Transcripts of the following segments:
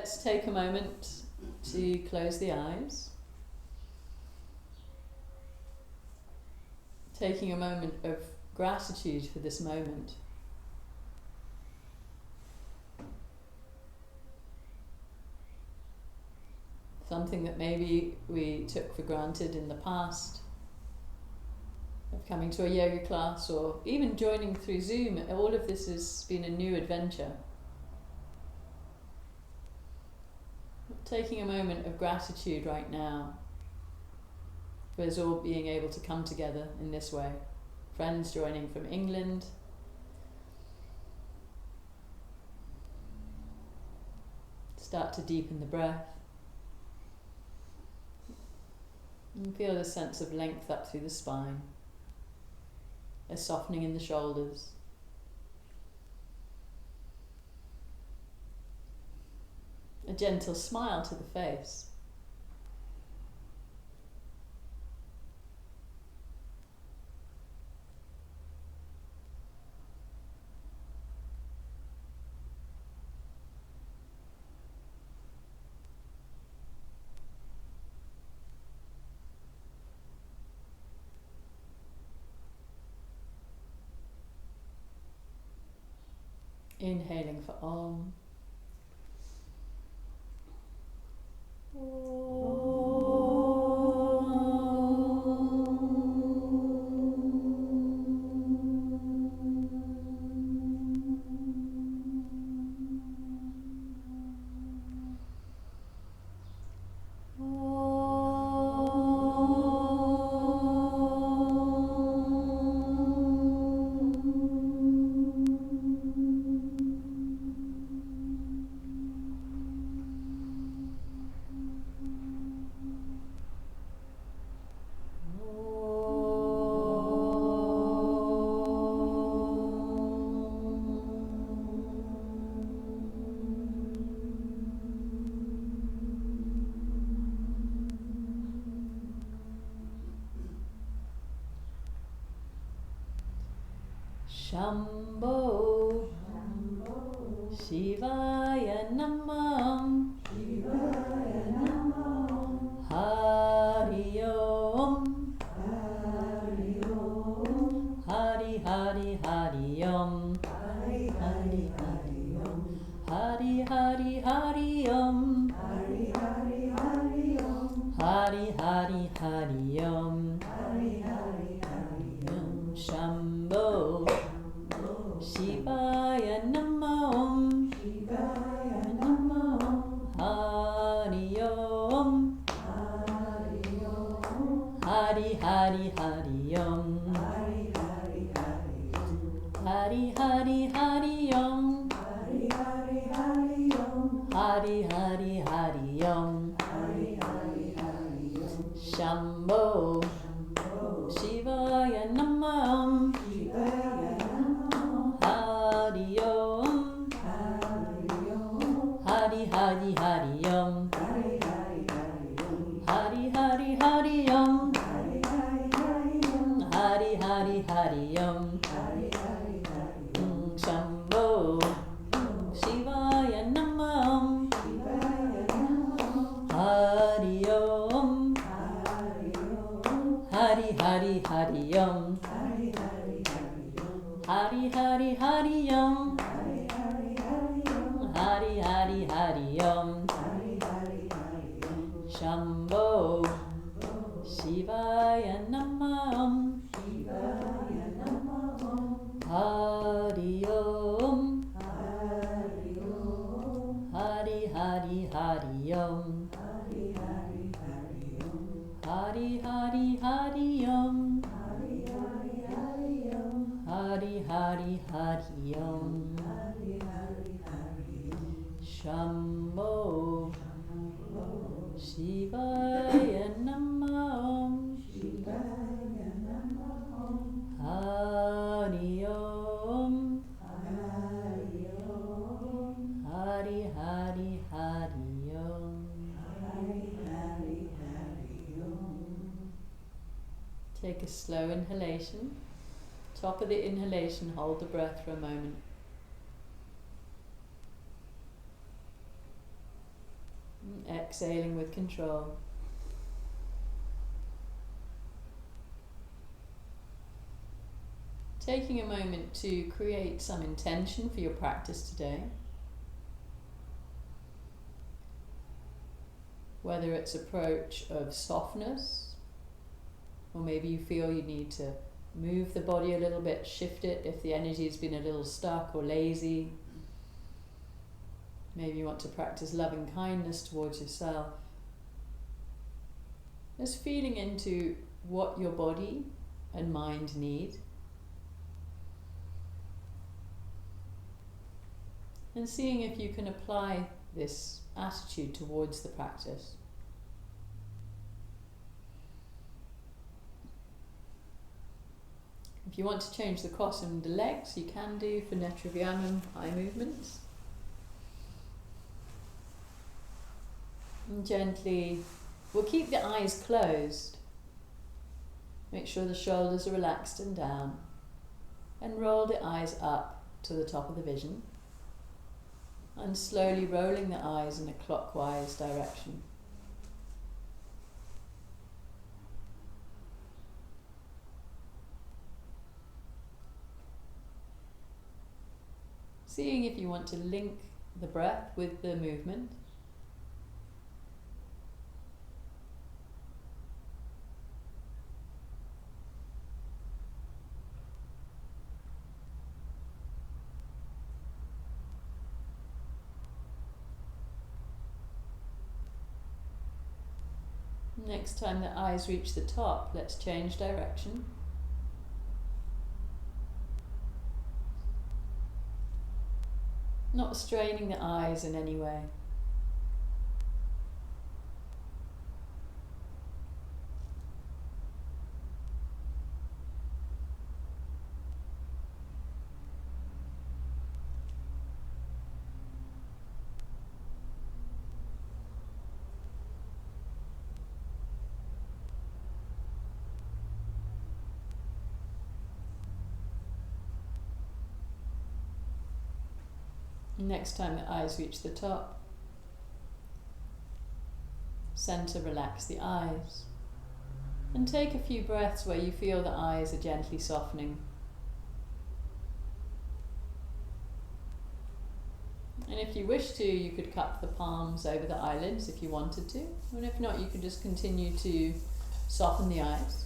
let's take a moment to close the eyes. Taking a moment of gratitude for this moment. Something that maybe we took for granted in the past, of coming to a yoga class or even joining through Zoom. All of this has been a new adventure. Taking a moment of gratitude right now for us all being able to come together in this way. Friends joining from England. Start to deepen the breath. And feel a sense of length up through the spine. A softening in the shoulders. A gentle smile to the face. Inhaling for Om. Shambho Shivaya Namah Hari Om Hari Hari Hari Om Hari Hari Hari Om Hari Hari Hari Om Hari Hari Hari Om Hari Hari Hari Om Hari Hari Hari Om Shambho Shivaya Namah Shivaya Namah Hari Om Hari Om Hari Hari Hari Om Hari Hari Hari Om Hari Hari Hari Om Hari Hari Hari Om Hari Hari Hari Om Hari Hari Hari Om Shambho Shivaya Namah Shivaya Hari Om Hari Hari Hari Om Hari Hari Hari Om Hari Hari Hari Om Hari Hari Hari Hari Om Hari Hari Hari Om Shambho Shivaya Namah Hari Om Hari Hari Hari Om Hari Hari Hari Om Hari Hari Hari Om Hari Hari Hari Om Hari Hari Hari Om Hari Hari Hari Om Shambho Shivaya Namah Shivaya Namah Hari Om Hari Om Hari Hari Hari Om Hari Hari Hari Om Hari Hari Hari Om Hari Hari Hari Om Hari Hari Hari Om Hari Hari Hari Om Shambho Shivaya Namah Shivaya Namah Hari Om Hari Om Hari Hari Hari Om Hari Hari Hari Om. Take a slow inhalation. Top of the inhalation, hold the breath for a moment. Exhaling with control. Taking a moment to create some intention for your practice today. Whether it's approach of softness, or maybe you feel you need to move the body a little bit, shift it if the energy has been a little stuck or lazy. Maybe you want to practice loving kindness towards yourself. Just feeling into what your body and mind need. And seeing if you can apply this attitude towards the practice. If you want to change the cross in the legs, you can do for Netravianam eye movements. And gently, we'll keep the eyes closed. Make sure the shoulders are relaxed and down. And roll the eyes up to the top of the vision. And slowly rolling the eyes in a clockwise direction. Seeing if you want to link the breath with the movement. Next time the eyes reach the top, let's change direction. Not straining the eyes in any way. Next time the eyes reach the top, center, relax the eyes. And take a few breaths where you feel the eyes are gently softening. And if you wish to, you could cup the palms over the eyelids if you wanted to. And if not, you could just continue to soften the eyes.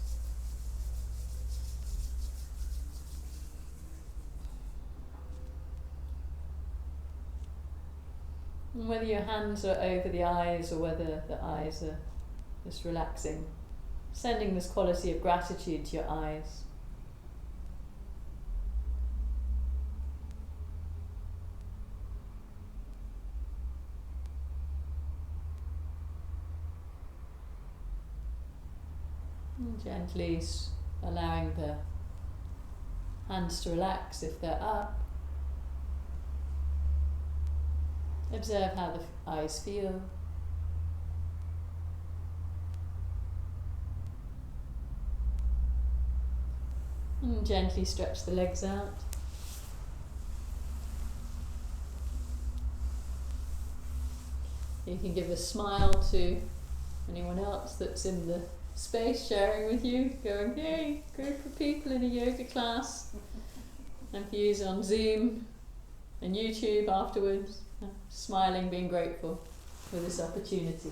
And whether your hands are over the eyes or whether the eyes are just relaxing, sending this quality of gratitude to your eyes. And gently allowing the hands to relax if they're up. Observe how the eyes feel. And gently stretch the legs out. You can give a smile to anyone else that's in the space sharing with you, going, hey, group of people in a yoga class. And for you on Zoom and YouTube afterwards. Smiling, being grateful for this opportunity.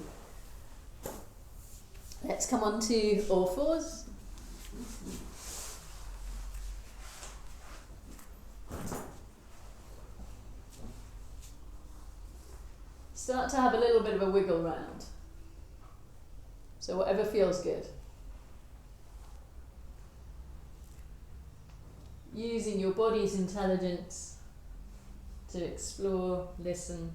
Let's come on to all fours. Start to have a little bit of a wiggle round. So whatever feels good. Using your body's intelligence to explore, listen.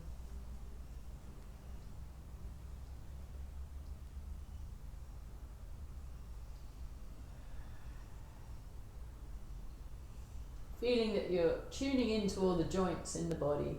Feeling that you're tuning into all the joints in the body.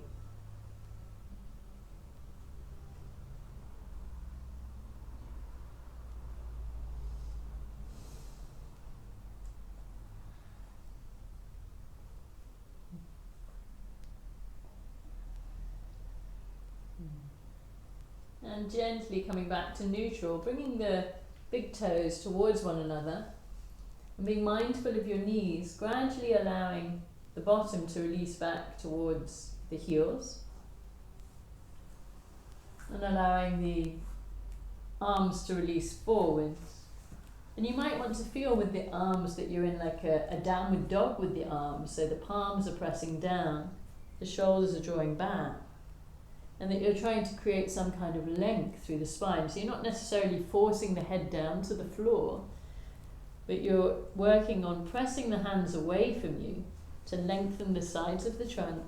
And gently coming back to neutral, bringing the big toes towards one another and being mindful of your knees, gradually allowing the bottom to release back towards the heels and allowing the arms to release forwards. And you might want to feel with the arms that you're in like a downward dog with the arms, so the palms are pressing down, the shoulders are drawing back, and that you're trying to create some kind of length through the spine. So you're not necessarily forcing the head down to the floor, but you're working on pressing the hands away from you to lengthen the sides of the trunk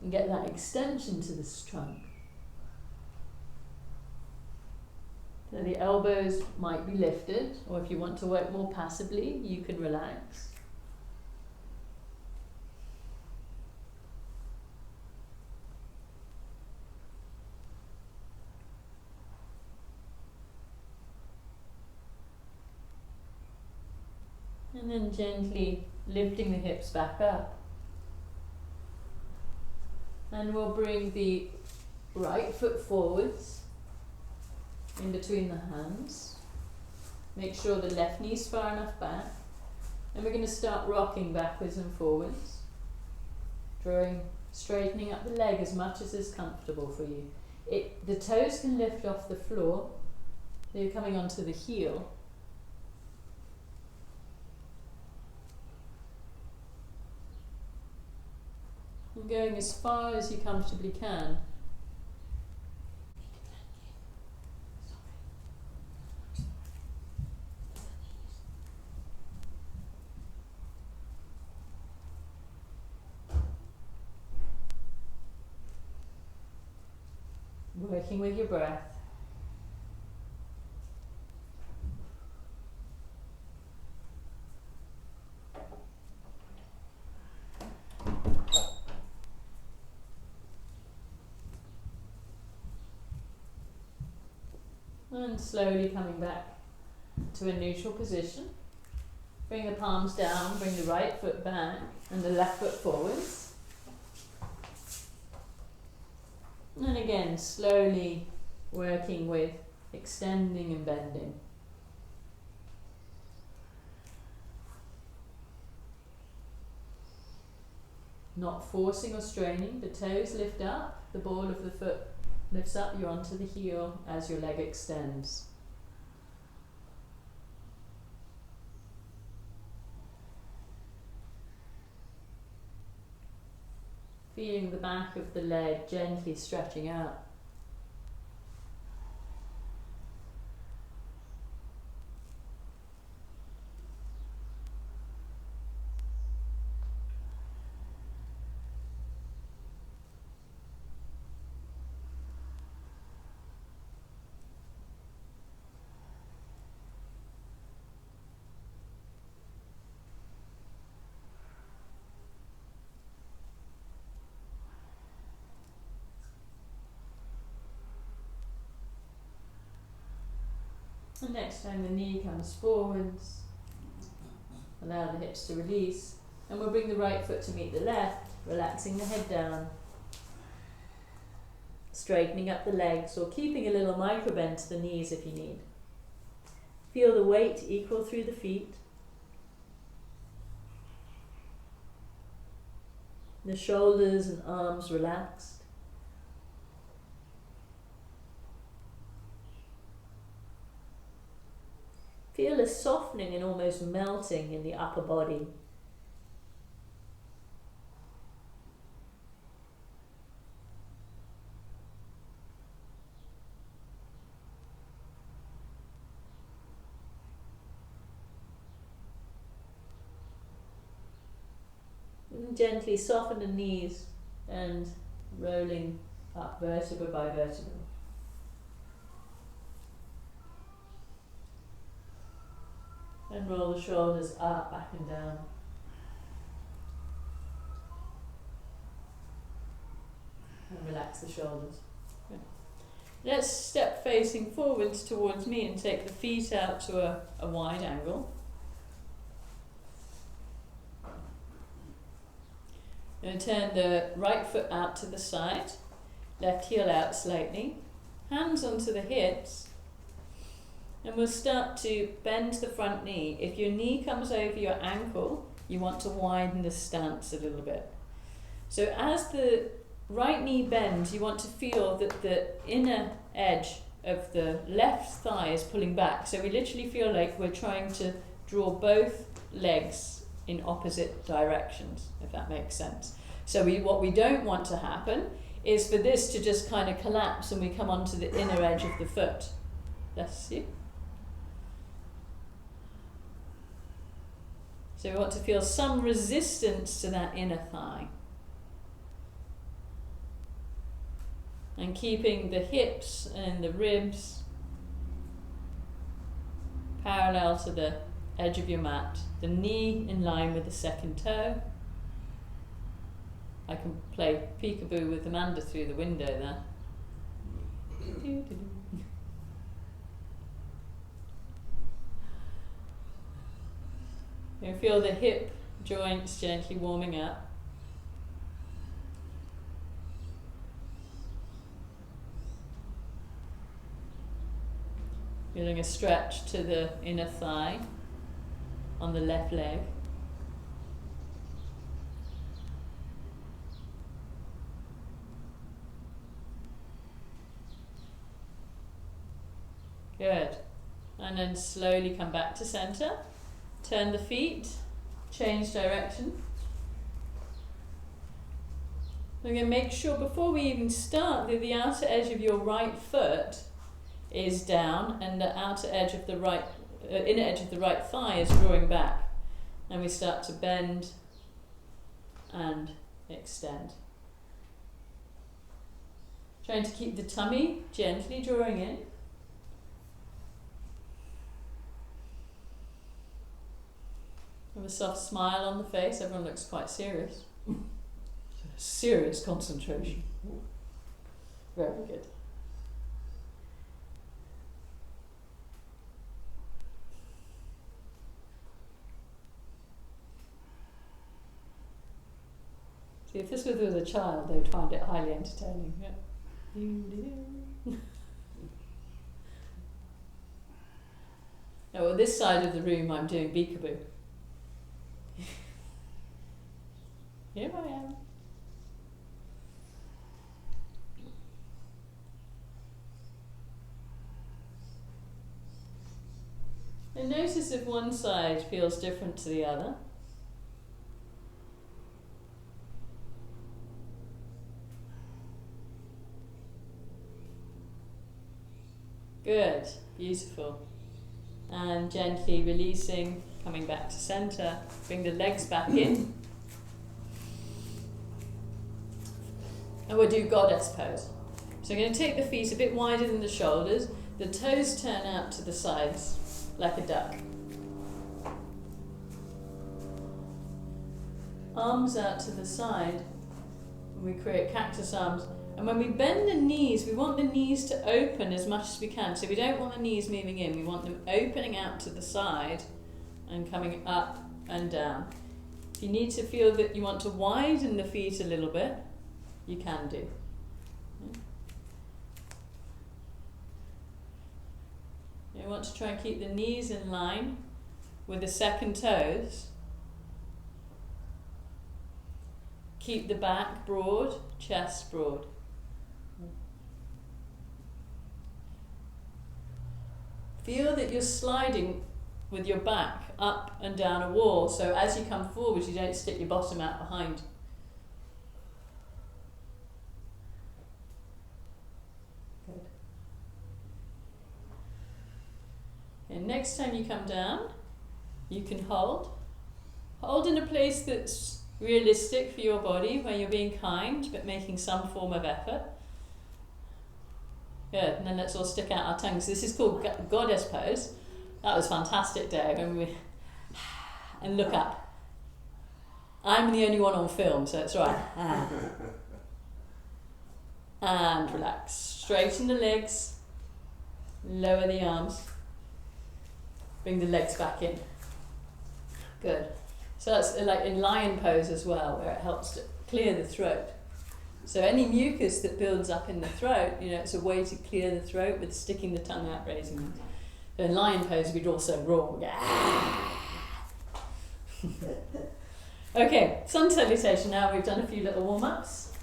and get that extension to this trunk. So the elbows might be lifted, or if you want to work more passively, you can relax. And then gently lifting the hips back up. And we'll bring the right foot forwards in between the hands. Make sure the left knee's far enough back. And we're going to start rocking backwards and forwards. Straightening up the leg as much as is comfortable for you. The toes can lift off the floor. So you're coming onto the heel. And going as far as you comfortably can. Working with your breath. And slowly coming back to a neutral position. Bring the palms down, bring the right foot back and the left foot forwards. And again, slowly working with extending and bending. Not forcing or straining, the toes lift up, the ball of the foot lifts up, you're onto the heel as your leg extends. Feeling the back of the leg gently stretching out. And next time the knee comes forwards, allow the hips to release, and we'll bring the right foot to meet the left, relaxing the head down, straightening up the legs or keeping a little micro bend to the knees if you need. Feel the weight equal through the feet. The shoulders and arms relaxed. Feel a softening and almost melting in the upper body. And gently soften the knees and rolling up vertebra by vertebra. And roll the shoulders up, back and down. And relax the shoulders. Good. Let's step facing forwards towards me and take the feet out to a wide angle. Going to turn the right foot out to the side, left heel out slightly. hands onto the hips, and we'll start to bend the front knee. If your knee comes over your ankle, you want to widen the stance a little bit. So as the right knee bends, you want to feel that the inner edge of the left thigh is pulling back. So we literally feel like we're trying to draw both legs in opposite directions, if that makes sense. So what we don't want to happen is for this to just kind of collapse and we come onto the inner edge of the foot. Bless you. So we want to feel some resistance to that inner thigh. And keeping the hips and the ribs parallel to the edge of your mat. The knee in line with the second toe. I can play peekaboo with Amanda through the window there. You feel the hip joints gently warming up. Feeling a stretch to the inner thigh on the left leg. Good. And then slowly come back to center. Turn the feet, change direction. We're going to make sure before we even start that the outer edge of your right foot is down and the outer edge of the right, inner edge of the right thigh is drawing back. And we start to bend and extend. Trying to keep the tummy gently drawing in. With a soft smile on the face, everyone looks quite serious. Serious concentration. Very good. See, if this was with a child, they'd find it highly entertaining. Yeah. Now, well, this side of the room, I'm doing peekaboo. Here I am. And notice if one side feels different to the other. Good, beautiful. And gently releasing, coming back to center. Bring the legs back in. And we'll do goddess pose. So I'm going to take the feet a bit wider than the shoulders. The toes turn out to the sides like a duck. Arms out to the side. We create cactus arms. And when we bend the knees, we want the knees to open as much as we can. So we don't want the knees moving in. We want them opening out to the side and coming up and down. If you need to feel that you want to widen the feet a little bit, you can do. You want to try and keep the knees in line with the second toes. Keep the back broad, chest broad. Feel that you're sliding with your back up and down a wall, so as you come forward, you don't stick your bottom out behind. Good. And next time you come down, you can hold. Hold in a place that's realistic for your body, where you're being kind but making some form of effort. Good, and then let's all stick out our tongues. This is called goddess pose. That was fantastic, Dave. And look up. I'm the only one on film, so it's right. And relax. Straighten the legs. Lower the arms. Bring the legs back in. Good. So that's like in lion pose as well, where it helps to clear the throat. So any mucus that builds up in the throat, it's a way to clear the throat with sticking the tongue out, raising it. So in lion pose, we'd also roar. Okay, sun salutation. Now we've done a few little warm-ups.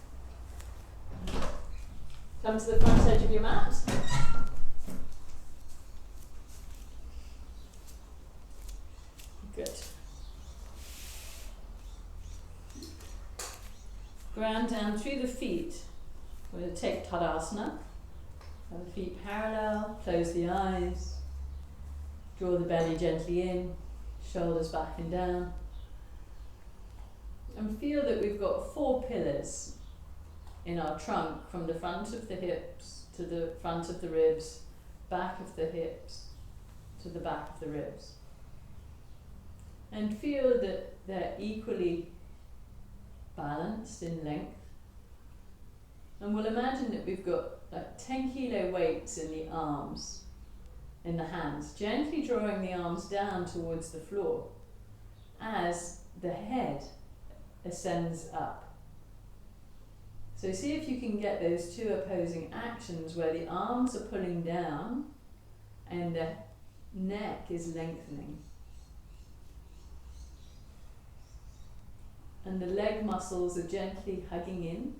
Come to the front edge of your mat. Good. Ground down through the feet. We're going to take Tadasana. Have the feet parallel, close the eyes, draw the belly gently in, shoulders back and down. And feel that we've got 4 pillars in our trunk, from the front of the hips to the front of the ribs, back of the hips to the back of the ribs. And feel that they're equally balanced in length. And we'll imagine that we've got like 10 kilo weights in the arms, in the hands, gently drawing the arms down towards the floor as the head ascends up. So see if you can get those 2 opposing actions where the arms are pulling down and the neck is lengthening. And the leg muscles are gently hugging in.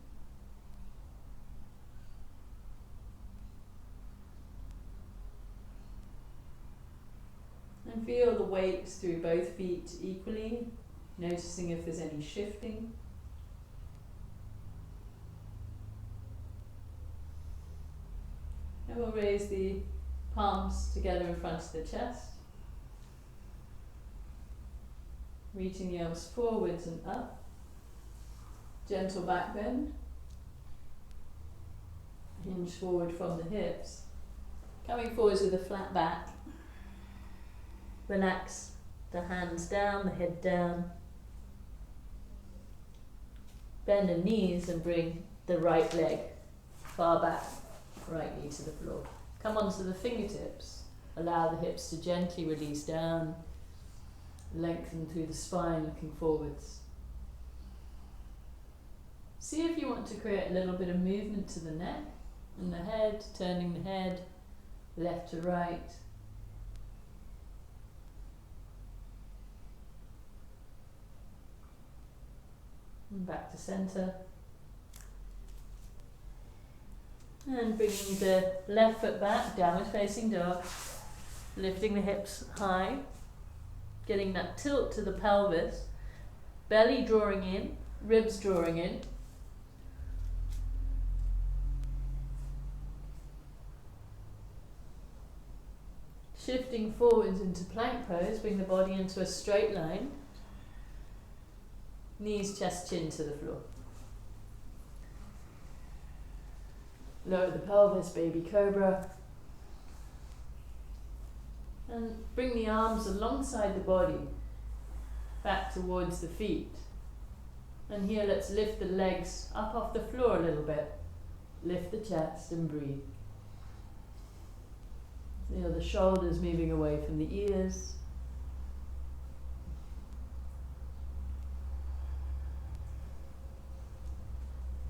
And feel the weights through both feet equally, noticing if there's any shifting. And we'll raise the palms together in front of the chest, reaching the arms forwards and up, gentle back bend, hinge forward from the hips, coming forwards with a flat back. Relax the hands down, the head down. Bend the knees and bring the right leg far back, right knee to the floor. Come onto the fingertips. Allow the hips to gently release down. Lengthen through the spine, looking forwards. See if you want to create a little bit of movement to the neck and the head, turning the head left to right. And back to center. And bringing the left foot back, downward facing dog. Lifting the hips high. Getting that tilt to the pelvis. Belly drawing in, ribs drawing in. Shifting forwards into plank pose, bring the body into a straight line. Knees, chest, chin to the floor. Lower the pelvis, baby cobra. And bring the arms alongside the body, back towards the feet. And here let's lift the legs up off the floor a little bit. Lift the chest and breathe. Feel the shoulders moving away from the ears.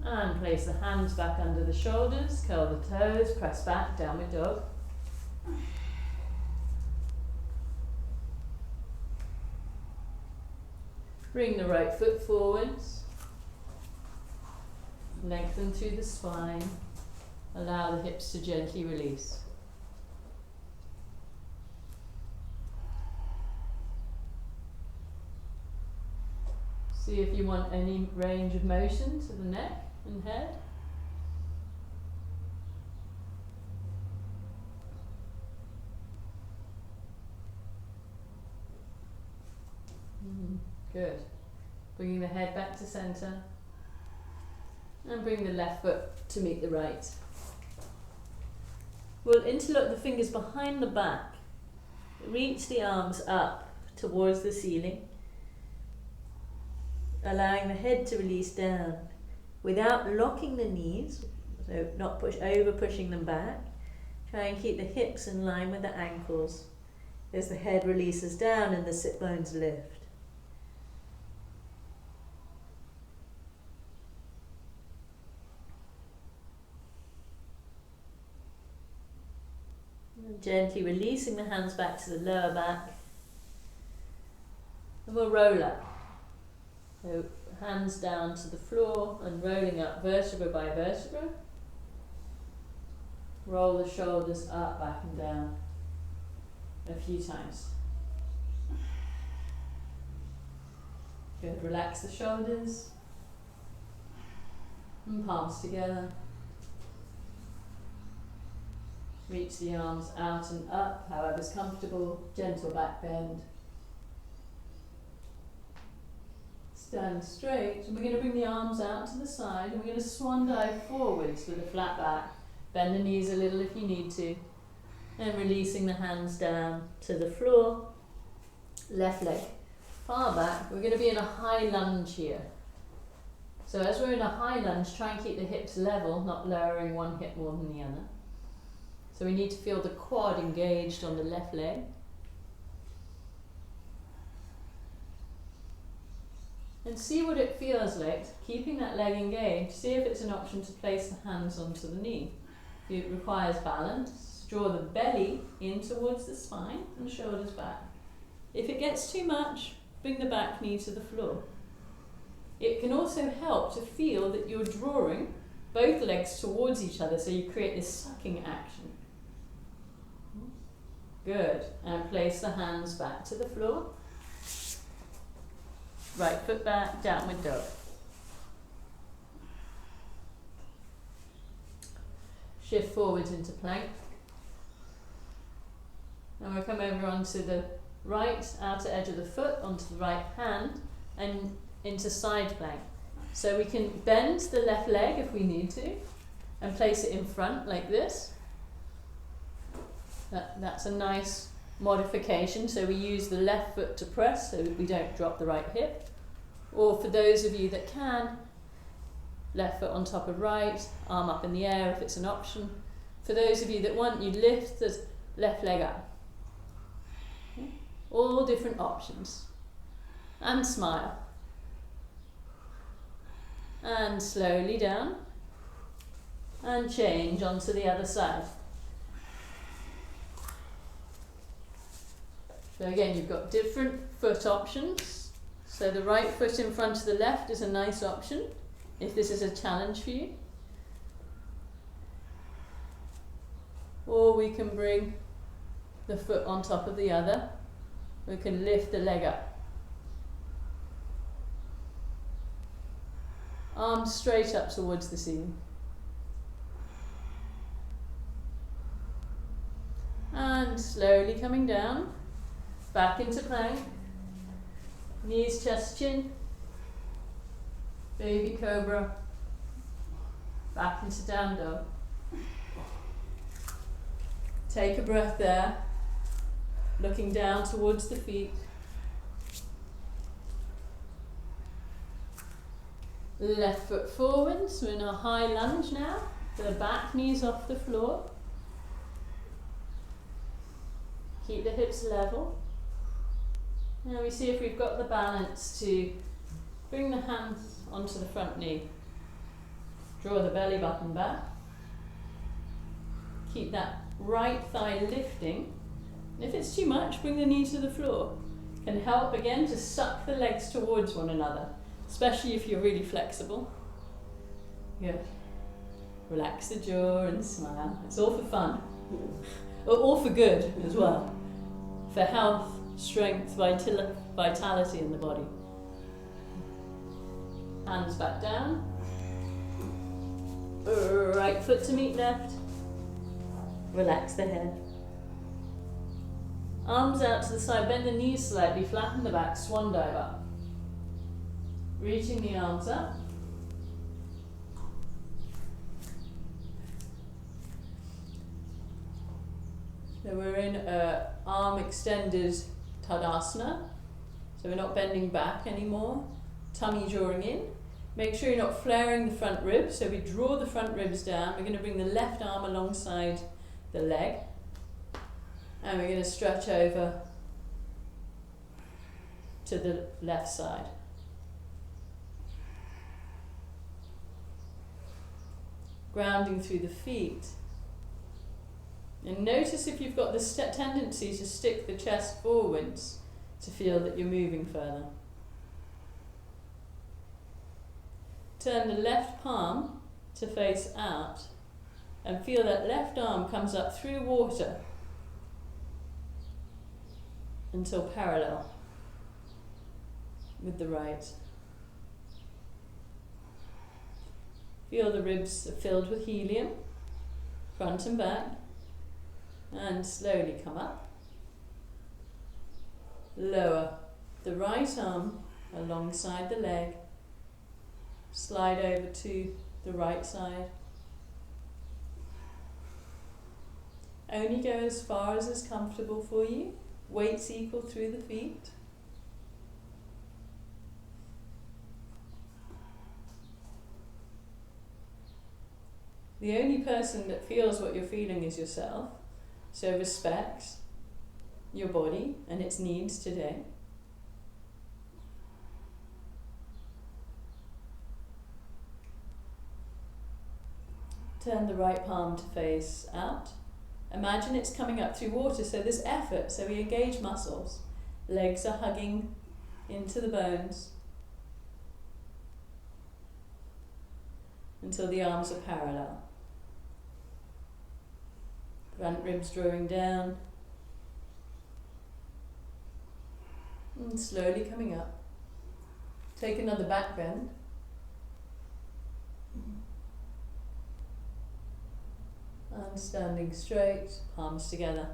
And place the hands back under the shoulders, curl the toes, press back, downward dog. Bring the right foot forwards. Lengthen through the spine. Allow the hips to gently release. See if you want any range of motion to the neck and head. Good. Bringing the head back to center. And bring the left foot to meet the right. We'll interlock the fingers behind the back. Reach the arms up towards the ceiling. Allowing the head to release down without locking the knees, so not pushing them back. Try and keep the hips in line with the ankles as the head releases down and the sit bones lift. Gently releasing the hands back to the lower back. And we'll roll up. So hands down to the floor and rolling up vertebra by vertebra. Roll the shoulders up, back and down a few times. Good. Relax the shoulders and palms together. Reach the arms out and up, however's comfortable. Gentle back bend. Stand straight, and we're going to bring the arms out to the side, and we're going to swan dive forwards with a flat back. Bend the knees a little if you need to. And releasing the hands down to the floor. Left leg far back. We're going to be in a high lunge here. So as we're in a high lunge, try and keep the hips level, not lowering one hip more than the other. So we need to feel the quad engaged on the left leg. And see what it feels like, keeping that leg engaged. See if it's an option to place the hands onto the knee. If it requires balance, draw the belly in towards the spine and shoulders back. If it gets too much, bring the back knee to the floor. It can also help to feel that you're drawing both legs towards each other, so you create this sucking action. Good. And place the hands back to the floor. Right foot back, downward dog. Shift forwards into plank. And we'll come over onto the right outer edge of the foot, onto the right hand, and into side plank. So we can bend the left leg if we need to, and place it in front like this. That's a nice modification. So we use the left foot to press so that we don't drop the right hip. Or for those of you that can, left foot on top of right, arm up in the air if it's an option. For those of you that want, you lift the left leg up. Okay. All different options. And smile. And slowly down. And change onto the other side. So again, you've got different foot options. So the right foot in front of the left is a nice option if this is a challenge for you. Or we can bring the foot on top of the other. We can lift the leg up. Arms straight up towards the ceiling. And slowly coming down. Back into plank. Knees, chest, chin. Baby cobra. Back into down dog. Take a breath there. Looking down towards the feet. Left foot forwards. We're in a high lunge now. The back knee's off the floor. Keep the hips level. Now we see if we've got the balance to bring the hands onto the front knee. Draw the belly button back. Keep that right thigh lifting. And if it's too much, bring the knee to the floor. Can help again to suck the legs towards one another, especially if you're really flexible. Good. Relax the jaw and smile. It's all for fun. All for good as well. For health, strength, vitality in the body. Hands back down. Right foot to meet left. Relax the head. Arms out to the side, bend the knees slightly, flatten the back, swan dive up. Reaching the arms up. So we're in arm extenders Tadasana. So we're not bending back anymore. Tummy drawing in. Make sure you're not flaring the front ribs. So we draw the front ribs down. We're going to bring the left arm alongside the leg. And we're going to stretch over to the left side. Grounding through the feet. And notice if you've got this tendency to stick the chest forwards to feel that you're moving further. Turn the left palm to face out and feel that left arm comes up through water until parallel with the right. Feel the ribs are filled with helium, front and back, and slowly come up. Lower the right arm alongside the leg, slide over to the right side. Only go as far as is comfortable for you. Weights equal through the feet. The only person that feels what you're feeling is yourself, so respect your body and its needs today. Turn the right palm to face out. Imagine it's coming up through water, so there's effort, so we engage muscles. Legs are hugging into the bones until the arms are parallel. Front ribs drawing down and slowly coming up. Take another back bend. And standing straight, palms together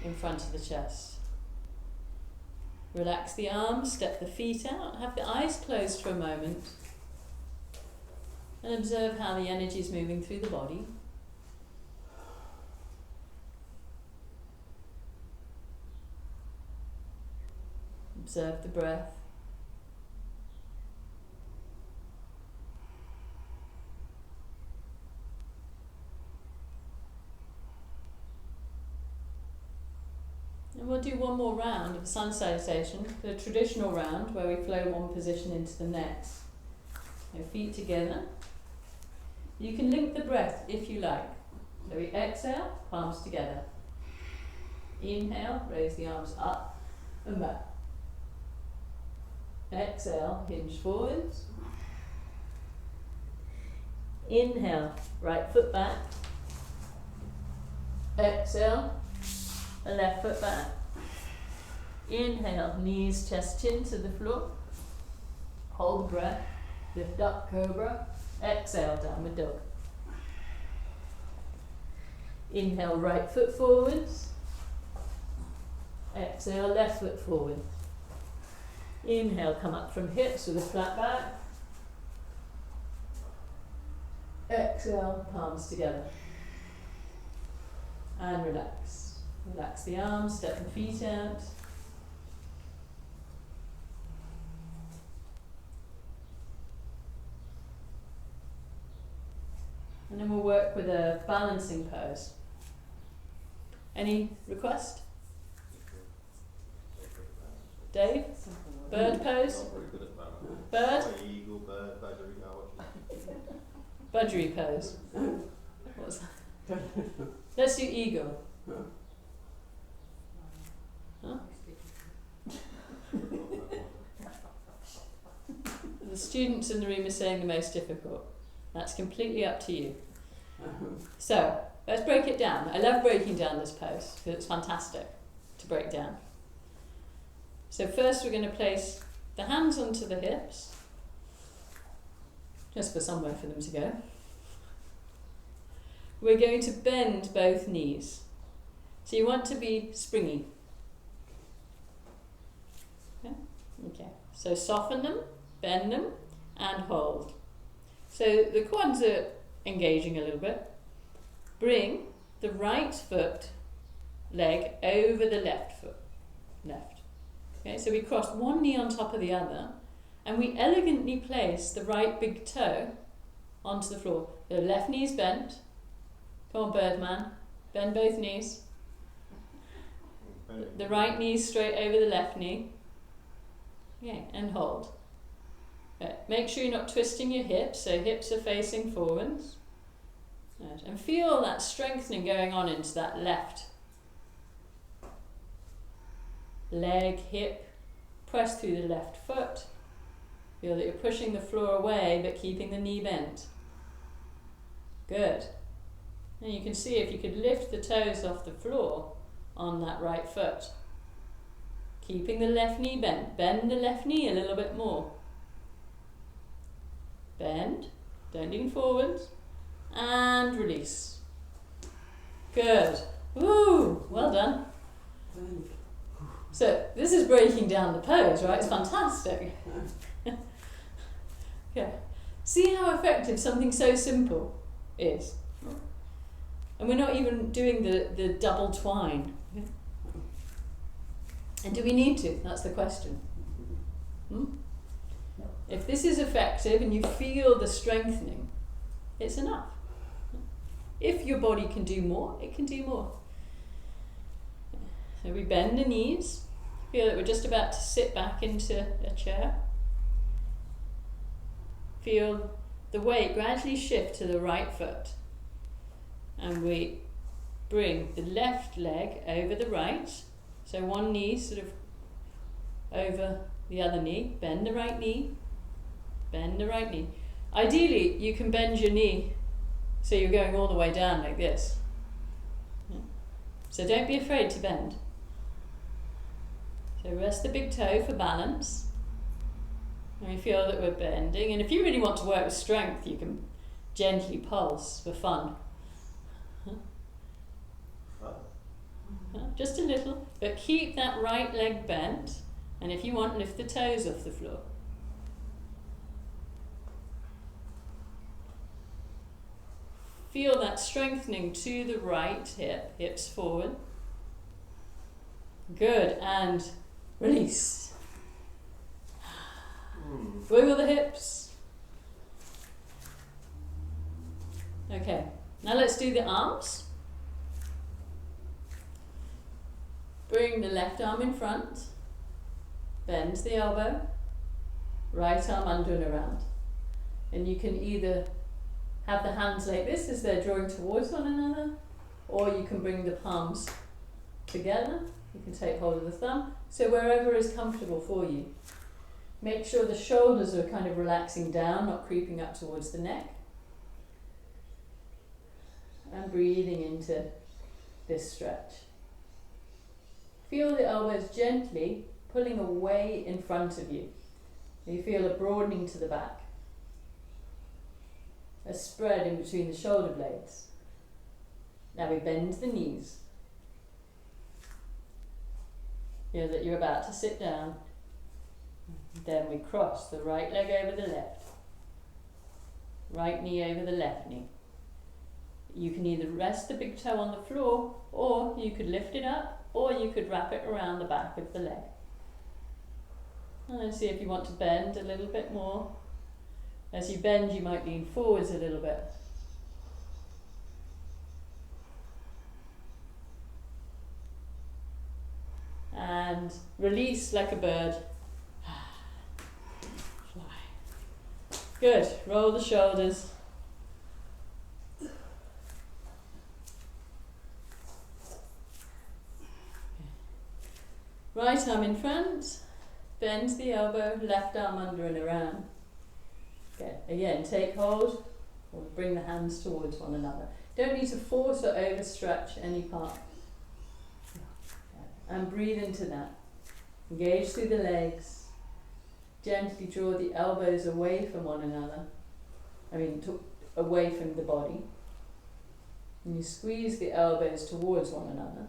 in front of the chest. Relax the arms, step the feet out, have the eyes closed for a moment and observe how the energy is moving through the body. Observe the breath. And we'll do one more round of sun salutation, the traditional round where we flow one position into the next. So feet together. You can link the breath if you like. So we exhale, palms together. Inhale, raise the arms up and back. Exhale, hinge forwards. Inhale, right foot back. Exhale, the left foot back. Inhale, knees, chest, chin to the floor. Hold the breath. Lift up, cobra. Exhale, downward dog. Inhale, right foot forwards. Exhale, left foot forward. Inhale, come up from hips with a flat back. Exhale, palms together. And relax. Relax the arms, step the feet out. And then we'll work with a balancing pose. Any request? Dave? Bird pose? Bird? Eagle, bird, Budgery pose. What's that? Let's do eagle. Huh? The students in the room are saying the most difficult. That's completely up to you. So, let's break it down. I love breaking down this pose because it's fantastic to break down. So first we're going to place the hands onto the hips, just for somewhere for them to go. We're going to bend both knees. So you want to be springy. Okay. So soften them, bend them, and hold. So the quads are engaging a little bit. Bring the right foot leg over the left foot. Left. Okay, so we cross one knee on top of the other and we elegantly place the right big toe onto the floor. The left knee's bent. Come on, Birdman. Bend both knees. The right knee straight over the left knee. Okay, and hold. Okay, make sure you're not twisting your hips, so hips are facing forwards. Right. And feel that strengthening going on into that left leg, hip. Press through the left foot. Feel that you're pushing the floor away but keeping the knee bent. Good. And you can see if you could lift the toes off the floor on that right foot. Keeping the left knee bent. Bend the left knee a little bit more. Bend. Don't lean forwards. And release. Good. Woo! Well done. So this is breaking down the pose, right? It's fantastic. Okay. See how effective something so simple is. And we're not even doing the double twine. And do we need to? That's the question. If this is effective and you feel the strengthening, it's enough. If your body can do more, it can do more. So we bend the knees. Feel that we're just about to sit back into a chair. Feel the weight gradually shift to the right foot. And we bring the left leg over the right. So one knee sort of over the other knee. Bend the right knee. Bend the right knee. Ideally, you can bend your knee so you're going all the way down like this. So don't be afraid to bend. So rest the big toe for balance. And we feel that we're bending. And if you really want to work with strength, you can gently pulse for fun. Just a little. But keep that right leg bent. And if you want, lift the toes off the floor. Feel that strengthening to the right hip, hips forward. Good, and release. Wiggle the hips. Okay, now let's do the arms. Bring the left arm in front. Bend the elbow. Right arm under and around. And you can either have the hands like this as they're drawing towards one another, or you can bring the palms together. You can take hold of the thumb. So wherever is comfortable for you. Make sure the shoulders are kind of relaxing down, not creeping up towards the neck. And breathing into this stretch. Feel the elbows gently pulling away in front of you. You feel a broadening to the back. A spread in between the shoulder blades. Now we bend the knees. Feel that you're about to sit down. Then we cross the right leg over the left. Right knee over the left knee. You can either rest the big toe on the floor, or you could lift it up, or you could wrap it around the back of the leg. And then see if you want to bend a little bit more. As you bend, you might lean forwards a little bit. And release like a bird. Fly. Good. Roll the shoulders. Right arm in front. Bend the elbow. Left arm under and around. Okay. Again, take hold. Or bring the hands towards one another. Don't need to force or overstretch any part. And breathe into that. Engage through the legs. Gently draw the elbows away from one another. Away from the body. And you squeeze the elbows towards one another.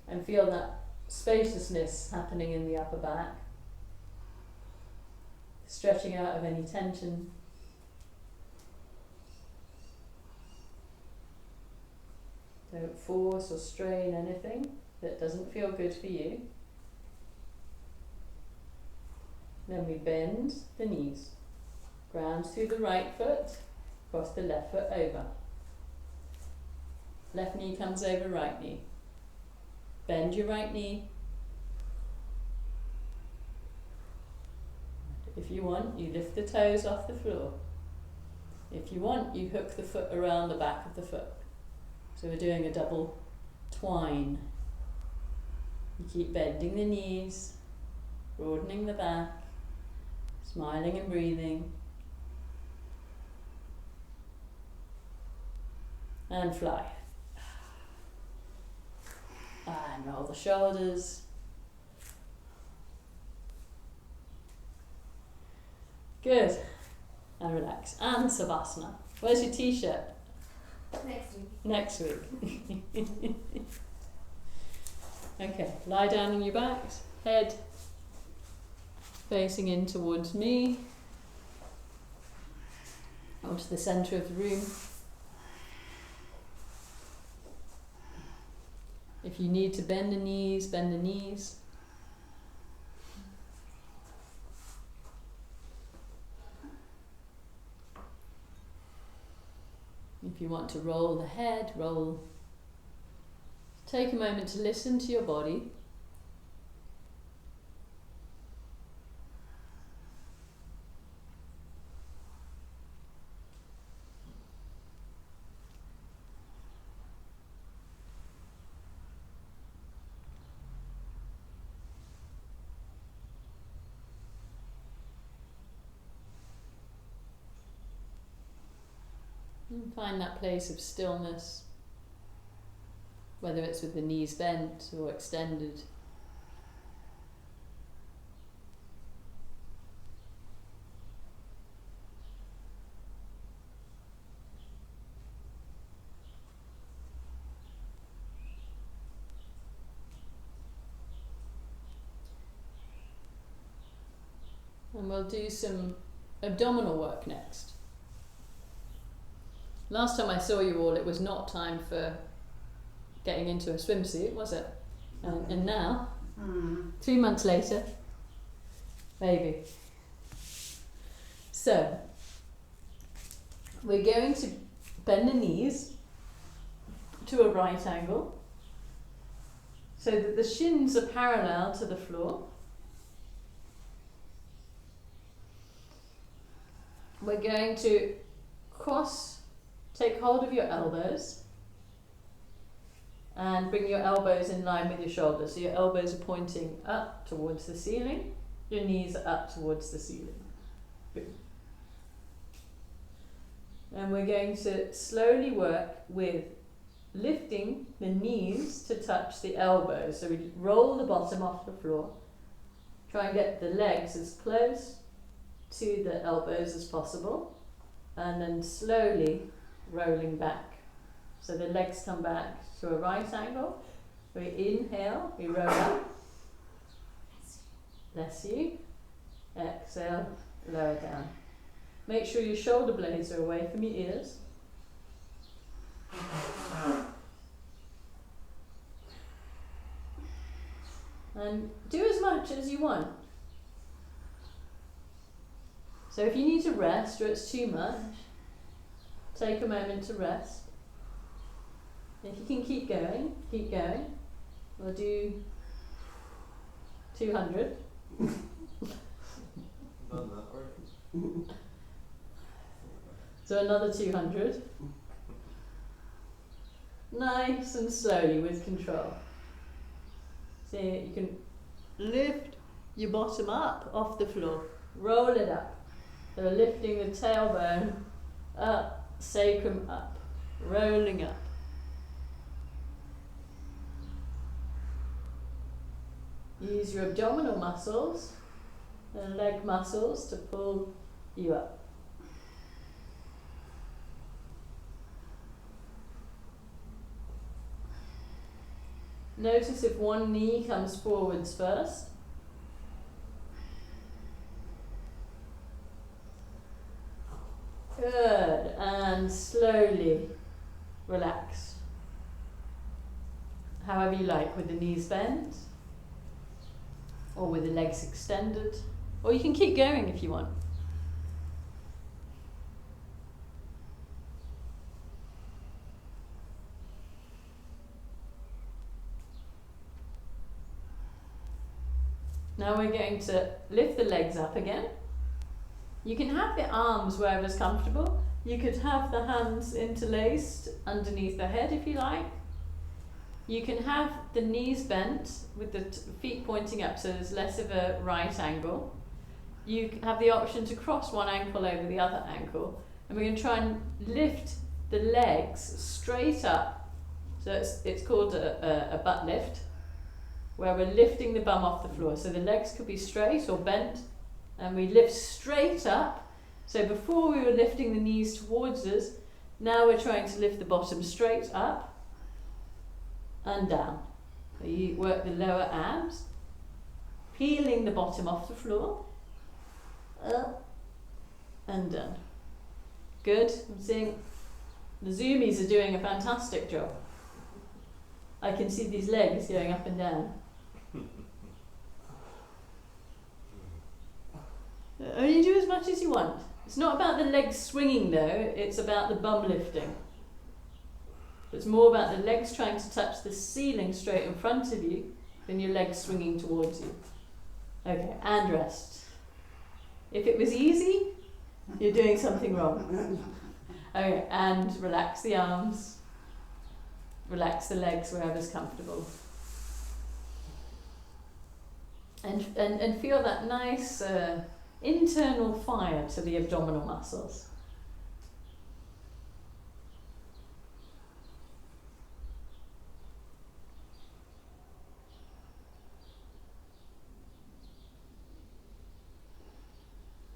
And feel that spaciousness happening in the upper back. Stretching out of any tension. Don't force or strain anything that doesn't feel good for you. Then we bend the knees. Ground through the right foot, cross the left foot over. Left knee comes over right knee. Bend your right knee. If you want, you lift the toes off the floor. If you want, you hook the foot around the back of the foot. So we're doing a double twine. You keep bending the knees, broadening the back, smiling and breathing. And fly. And roll the shoulders. Good. And relax. And Savasana. Where's your t-shirt? Next week. Next week. Okay, lie down on your backs, head facing in towards me, onto the centre of the room. If you need to bend the knees, bend the knees. If you want to roll the head, roll. Take a moment to listen to your body. And find that place of stillness, whether it's with the knees bent or extended. And we'll do some abdominal work next. Last time I saw you all, it was not time for getting into a swimsuit, was it? And now, 3 months later, baby. So, we're going to bend the knees to a right angle so that the shins are parallel to the floor. We're going to take hold of your elbows and bring your elbows in line with your shoulders. So your elbows are pointing up towards the ceiling, your knees are up towards the ceiling. Good. And we're going to slowly work with lifting the knees to touch the elbows. So we roll the bottom off the floor, try and get the legs as close to the elbows as possible, and then slowly rolling back. So the legs come back to a right angle. We inhale, we roll up. Bless you. Exhale, lower down. Make sure your shoulder blades are away from your ears. And do as much as you want. So if you need to rest or it's too much, take a moment to rest. If you can keep going, keep going. We'll do 200. Done that already. So another 200. Nice and slowly with control. So you can lift your bottom up off the floor. Roll it up. So lifting the tailbone up, sacrum up, rolling up. Use your abdominal muscles and leg muscles to pull you up. Notice if one knee comes forwards first. Good, and slowly relax. However you like, with the knees bent, or with the legs extended, or you can keep going if you want. Now we're going to lift the legs up again. You can have the arms wherever's comfortable, You could have the hands interlaced underneath the head if you like. You can have the knees bent with the feet pointing up, so there's less of a right angle. You have the option to cross one ankle over the other ankle, and we're going to try and lift the legs straight up. So it's called a butt lift, where we're lifting the bum off the floor. So the legs could be straight or bent, and we lift straight up. So before we were lifting the knees towards us, now we're trying to lift the bottom straight up and down. So you work the lower abs, peeling the bottom off the floor, up and down. Good. I'm seeing the zoomies are doing a fantastic job. I can see these legs going up and down. You do as much as you want. It's not about the legs swinging though, it's about the bum lifting. It's more about the legs trying to touch the ceiling straight in front of you than your legs swinging towards you. Okay, and rest. If it was easy, you're doing something wrong. Okay, and relax the arms. Relax the legs wherever's comfortable. And feel that nice internal fire to the abdominal muscles.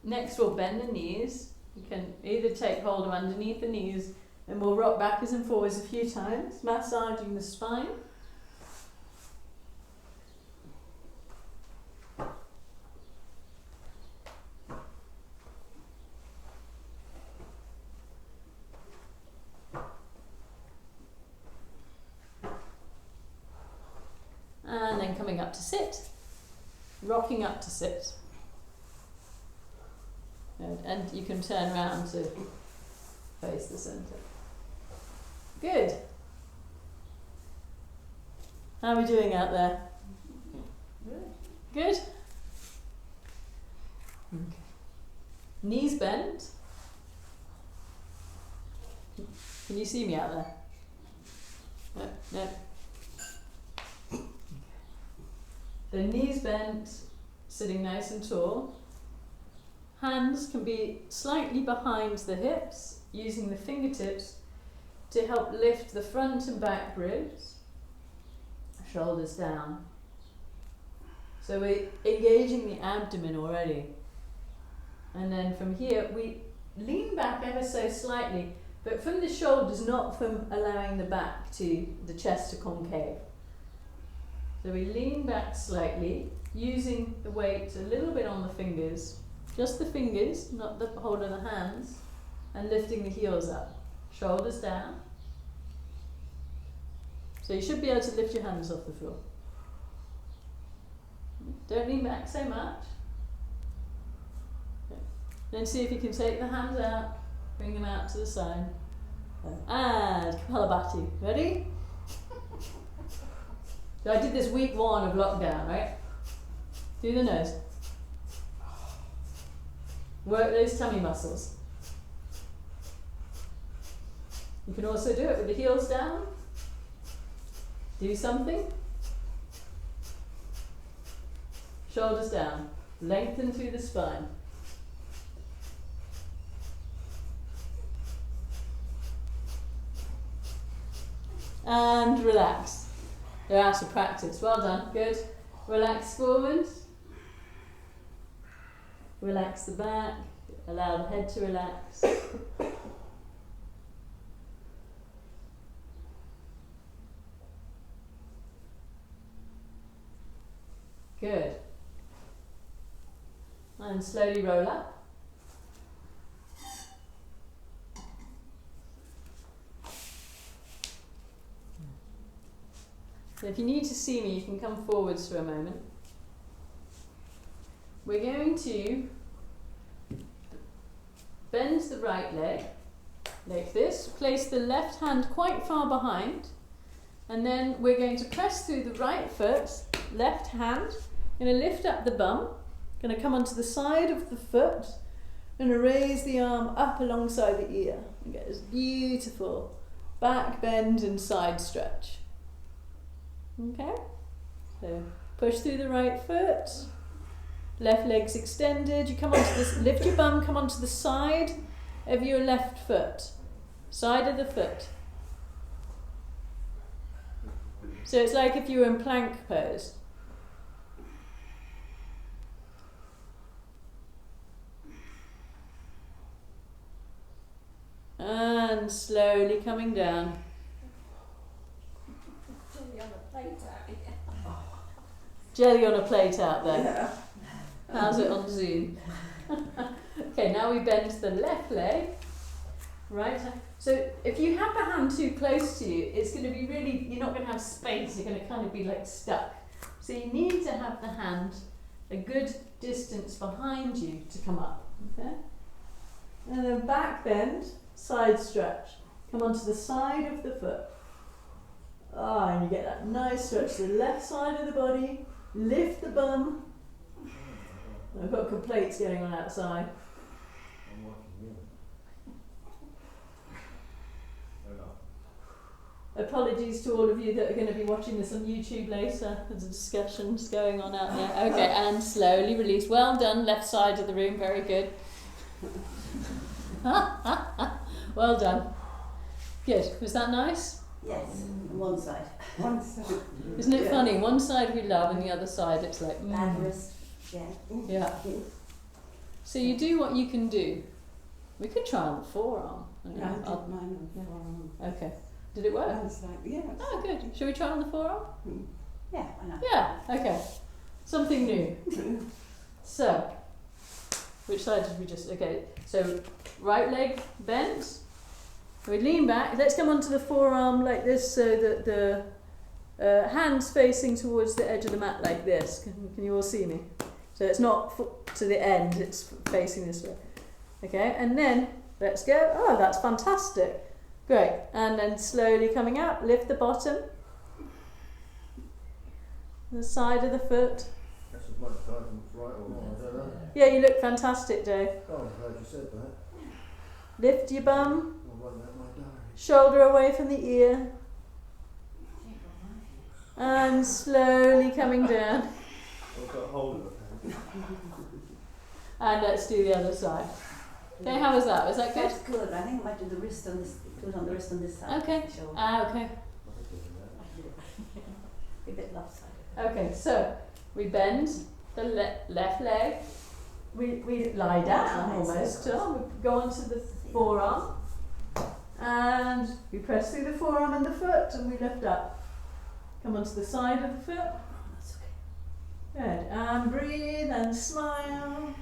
Next we'll bend the knees. You can either take hold of underneath the knees and we'll rock backwards and forwards a few times, massaging the spine. And then coming up to sit, rocking up to sit. And you can turn around to face the centre. Good. How are we doing out there? Good? Okay. Knees bent. Can you see me out there? No, no. The knees bent, sitting nice and tall. Hands can be slightly behind the hips, using the fingertips to help lift the front and back ribs. Shoulders down. So we're engaging the abdomen already. And then from here, we lean back ever so slightly, but from the shoulders, not from allowing the back to the chest to concave. So we lean back slightly, using the weight a little bit on the fingers, just the fingers, not the whole of the hands, and lifting the heels up. Shoulders down. So you should be able to lift your hands off the floor. Don't lean back so much. Okay. Then see if you can take the hands out, bring them out to the side. And Kapalabhati. Ready? So I did this week 1 of lockdown, right? Through the nose. Work those tummy muscles. You can also do it with the heels down. Do something. Shoulders down. Lengthen through the spine. And relax. They're out of practice. Well done. Good. Relax forward. Relax the back. Allow the head to relax. Good. And slowly roll up. So if you need to see me, you can come forwards for a moment. We're going to bend the right leg like this, place the left hand quite far behind, and then we're going to press through the right foot, left hand, going to lift up the bum, going to come onto the side of the foot, I'm going to raise the arm up alongside the ear and get this beautiful back bend and side stretch. Okay? So push through the right foot, left leg's extended, you come onto this, lift your bum, come onto the side of your left foot, side of the foot. So it's like if you were in plank pose. And slowly coming down. Jelly on a plate out there. Yeah. How's it on Zoom? Okay, now we bend the left leg. Right. So if you have the hand too close to you, it's going to be really, you're not going to have space, you're going to kind of be like stuck. So you need to have the hand a good distance behind you to come up. Okay? And then back bend, side stretch. Come onto the side of the foot. Ah, and you get that nice stretch to the left side of the body. Lift the bum. I've got complaints going on outside. Apologies to all of you that are going to be watching this on YouTube later. There's discussions going on out there. Okay, and slowly release. Well done, left side of the room. Very good. Well done. Good. Was that nice? Yes, on one side. One side. Isn't it funny? One side we love and the other side it's like... Bad wrist. Yeah. Yeah. So you do what you can do. We could try on the forearm. Yeah, I did mine on the forearm. Okay. Did it work? Yeah. Oh, good. Shall we try on the forearm? Yeah, why not? Yeah. Okay. Something new. So, which side did we just... Okay. So, right leg bent. We lean back. Let's come onto the forearm like this so that the hands facing towards the edge of the mat like this. Can you all see me? So it's not to the end, it's facing this way. Okay, and then let's go. Oh, that's fantastic. Great. And then slowly coming out, lift the bottom. The side of the foot. That's as much guidance right or wrong, I don't know. Yeah, you look fantastic, Dave. Oh, I'm glad you said that. Lift your bum. I'll run that my diary. Shoulder away from the ear. And slowly coming down. I've got a hold of it. And let's do the other side. Okay, how was that? Was that good? That's good. I think I might do the wrist on this. Do it on the wrist on this side. Okay. Shoulder. Okay. A bit lopsided. Okay, so we bend the left leg. We lie down almost. We go onto the forearm. And we press through the forearm and the foot and we lift up. Come onto the side of the foot. That's okay. Good. And breathe and smile.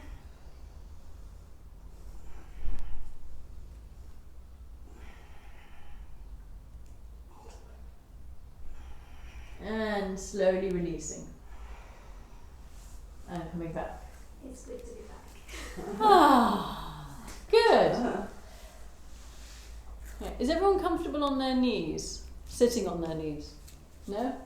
And slowly releasing. And coming back. It's good to be back. Ah, good. Yeah. Is everyone comfortable on their knees? Sitting on their knees? No?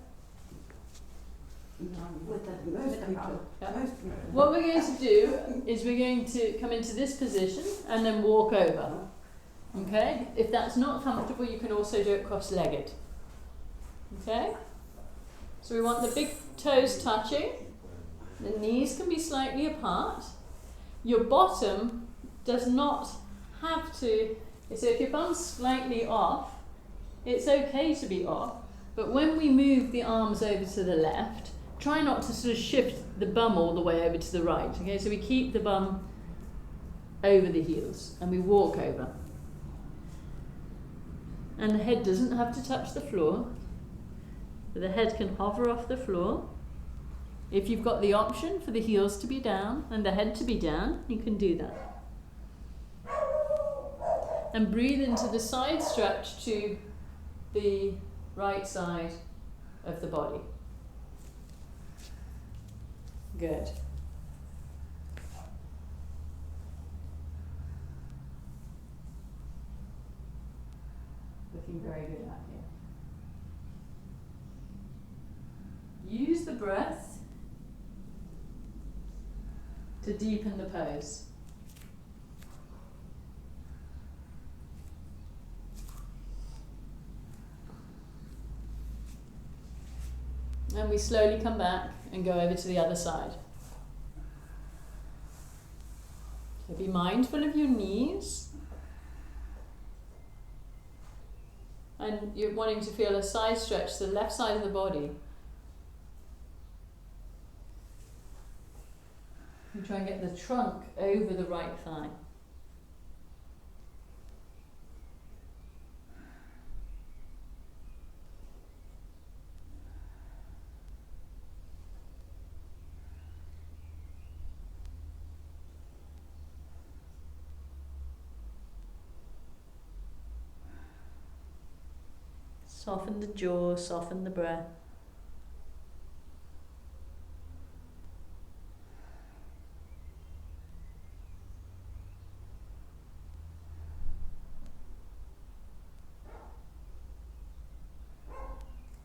With the people. Yeah. Most people. What we're going to do is we're going to come into this position and then walk over. Okay? If that's not comfortable, you can also do it cross-legged. Okay? So we want the big toes touching. The knees can be slightly apart. Your bottom does not have to... So if your bum's slightly off, it's okay to be off. But when we move the arms over to the left, try not to sort of shift the bum all the way over to the right. Okay, so we keep the bum over the heels and we walk over. And the head doesn't have to touch the floor. But the head can hover off the floor. If you've got the option for the heels to be down and the head to be down, you can do that. And breathe into the side stretch to the right side of the body. Good. Looking very good out here. Use the breath to deepen the pose. And we slowly come back and go over to the other side. So be mindful of your knees. And you're wanting to feel a side stretch to the left side of the body. And try and get the trunk over the right thigh. Soften the jaw, soften the breath.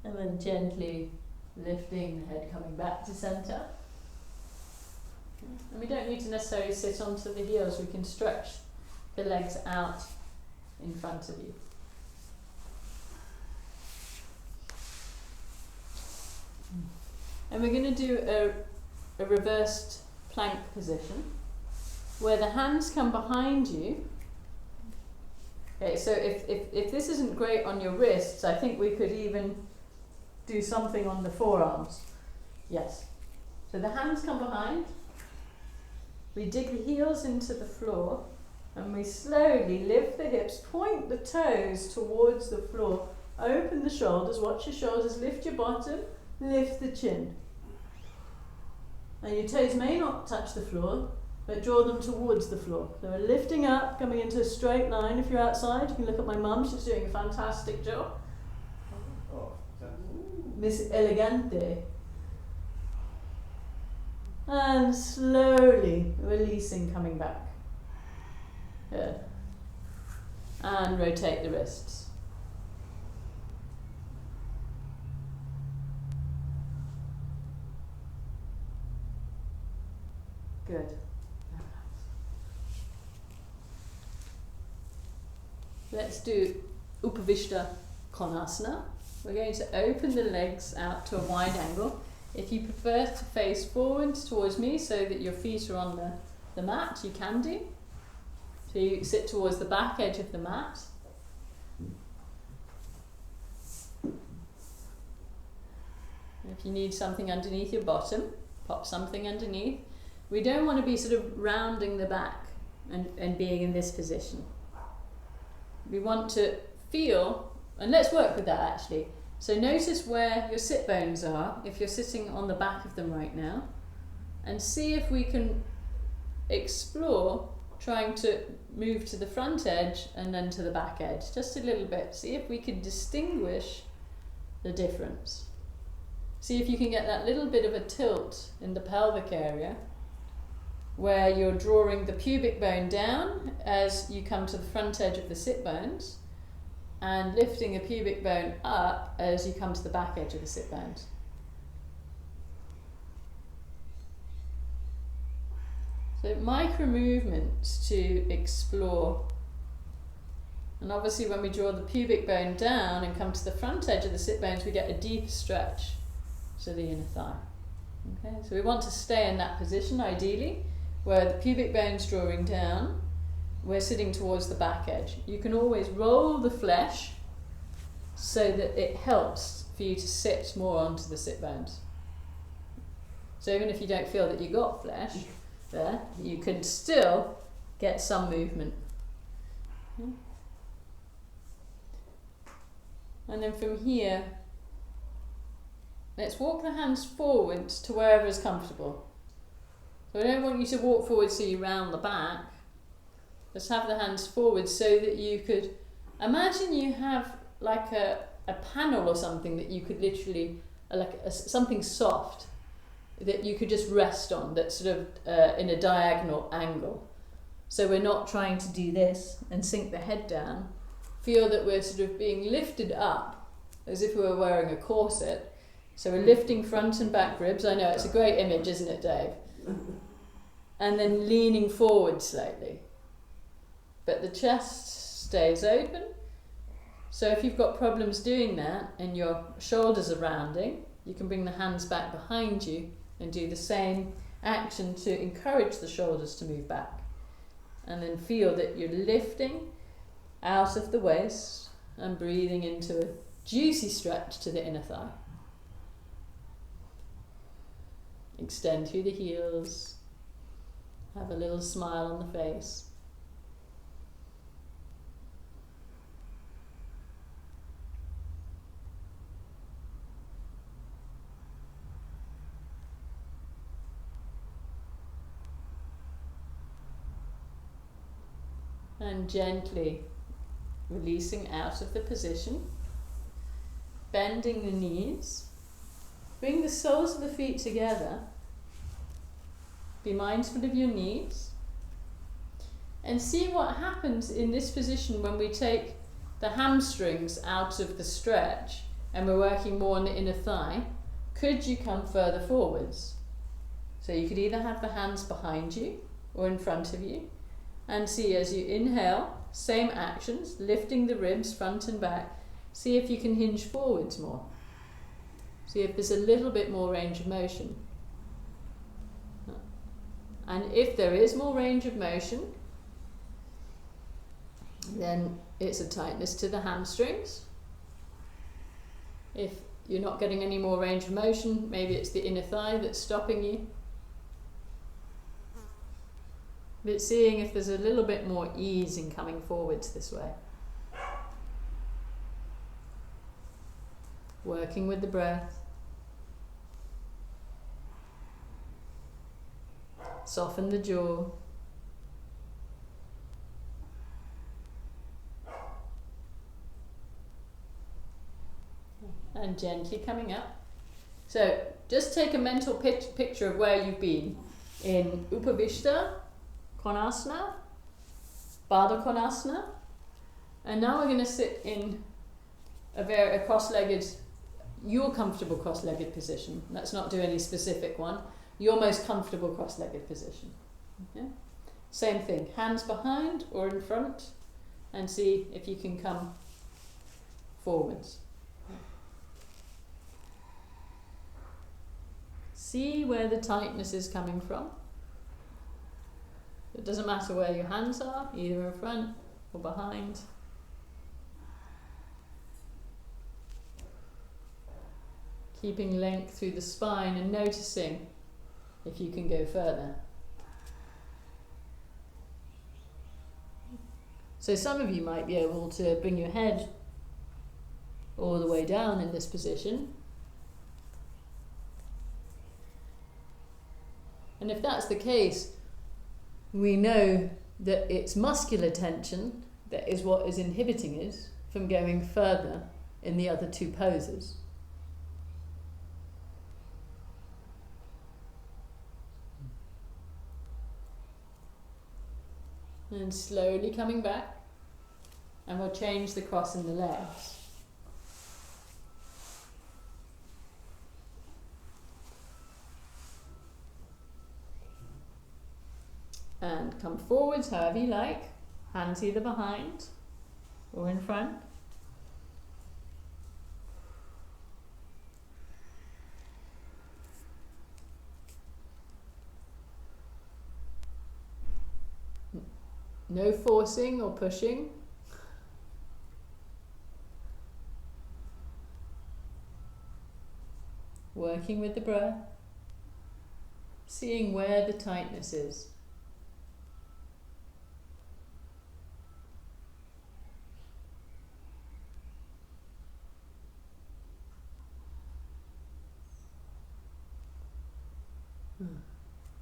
And then gently lifting the head, coming back to center. And we don't need to necessarily sit onto the heels, we can stretch the legs out in front of you. And we're going to do a reversed plank position where the hands come behind you. Okay, so if this isn't great on your wrists, I think we could even do something on the forearms. Yes. So the hands come behind. We dig the heels into the floor and we slowly lift the hips, point the toes towards the floor, open the shoulders, watch your shoulders, lift your bottom, lift the chin. And your toes may not touch the floor, but draw them towards the floor. So we're lifting up, coming into a straight line. If you're outside, you can look at my mum, she's doing a fantastic job. Oh, thanks. Miss Elegante. And slowly releasing, coming back. Good. And rotate the wrists. Good. Let's do Upavishta Konasana. We're going to open the legs out to a wide angle. If you prefer to face forwards towards me so that your feet are on the mat, you can do. So you sit towards the back edge of the mat. If you need something underneath your bottom, pop something underneath. We don't want to be sort of rounding the back and being in this position. We want to feel, and let's work with that actually. So notice where your sit bones are, if you're sitting on the back of them right now, and see if we can explore trying to move to the front edge and then to the back edge, just a little bit. See if we can distinguish the difference. See if you can get that little bit of a tilt in the pelvic area where you're drawing the pubic bone down as you come to the front edge of the sit bones and lifting the pubic bone up as you come to the back edge of the sit bones. So micro movements to explore. And obviously when we draw the pubic bone down and come to the front edge of the sit bones, we get a deep stretch to the inner thigh. Okay, so we want to stay in that position ideally, where the pubic bone's drawing down, we're sitting towards the back edge. You can always roll the flesh so that it helps for you to sit more onto the sit bones. So even if you don't feel that you got flesh there, you can still get some movement. And then from here, let's walk the hands forwards to wherever is comfortable. So I don't want you to walk forward so you round the back. Just have the hands forward so that you could imagine you have like a panel or something that you could literally, something soft that you could just rest on, that's sort of in a diagonal angle. So we're not trying to do this and sink the head down. Feel that we're sort of being lifted up as if we were wearing a corset. So we're lifting front and back ribs. I know it's a great image, isn't it, Dave? And then leaning forward slightly. But the chest stays open. So if you've got problems doing that and your shoulders are rounding, you can bring the hands back behind you and do the same action to encourage the shoulders to move back. And then feel that you're lifting out of the waist and breathing into a juicy stretch to the inner thigh. Extend through the heels. Have a little smile on the face. And gently releasing out of the position, bending the knees, bring the soles of the feet together, be mindful of your knees, and see what happens in this position when we take the hamstrings out of the stretch and we're working more on the inner thigh. Could you come further forwards? So you could either have the hands behind you or in front of you, and see as you inhale, same actions, lifting the ribs front and back. See if you can hinge forwards more. See if there's a little bit more range of motion. And if there is more range of motion, then it's a tightness to the hamstrings. If you're not getting any more range of motion, maybe it's the inner thigh that's stopping you. But seeing if there's a little bit more ease in coming forwards this way. Working with the breath. Soften the jaw. And gently coming up. So just take a mental picture of where you've been in Upavishta Konasana, Baddha Konasana, and now we're going to sit in a cross-legged, your comfortable cross-legged position. Let's not do any specific one. Your most comfortable cross-legged position. Okay? Same thing, hands behind or in front, and see if you can come forwards. See where the tightness is coming from. It doesn't matter where your hands are, either in front or behind. Keeping length through the spine and noticing if you can go further. So some of you might be able to bring your head all the way down in this position. And if that's the case, we know that it's muscular tension that is what is inhibiting us from going further in the other two poses. And slowly coming back, and we'll change the cross in the legs. And come forwards however you like, hands either behind or in front. No forcing or pushing. Working with the breath, seeing where the tightness is.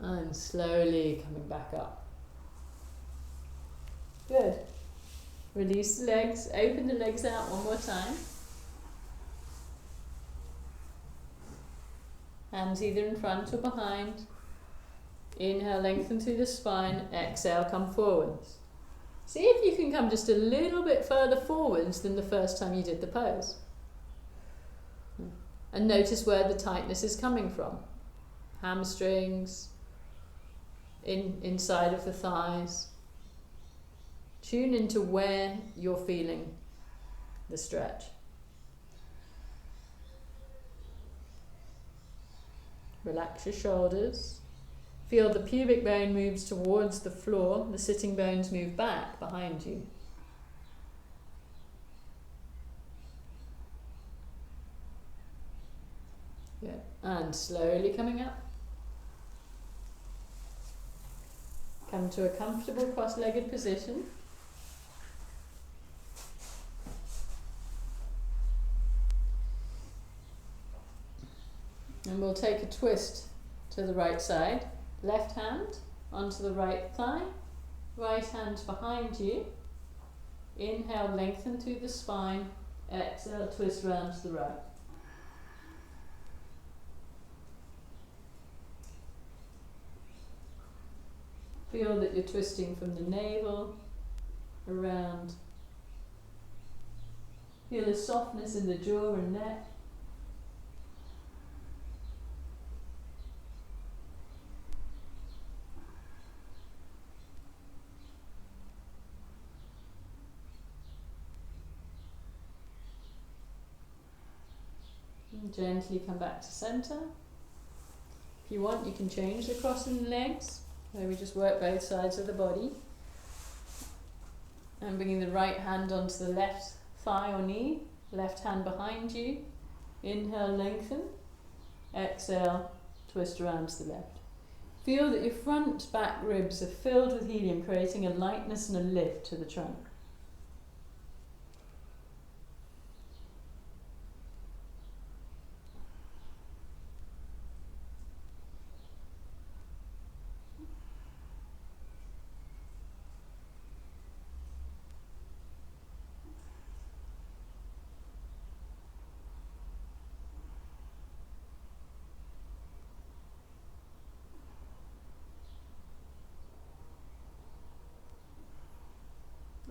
And slowly coming back up. Good. Release the legs, open the legs out one more time. Hands either in front or behind. Inhale, lengthen through the spine. Exhale, come forwards. See if you can come just a little bit further forwards than the first time you did the pose. And notice where the tightness is coming from. Hamstrings, inside of the thighs. Tune into where you're feeling the stretch. Relax your shoulders. Feel the pubic bone moves towards the floor. The sitting bones move back behind you. Yeah. And slowly coming up. Come to a comfortable cross-legged position. And we'll take a twist to the right side. Left hand onto the right thigh. Right hand behind you. Inhale, lengthen through the spine. Exhale, twist round to the right. Feel that you're twisting from the navel around. Feel a softness in the jaw and neck. And gently come back to center. If you want, you can change the crossing the legs. So we just work both sides of the body. And bringing the right hand onto the left thigh or knee, left hand behind you. Inhale, lengthen. Exhale, twist around to the left. Feel that your front back ribs are filled with helium, creating a lightness and a lift to the trunk.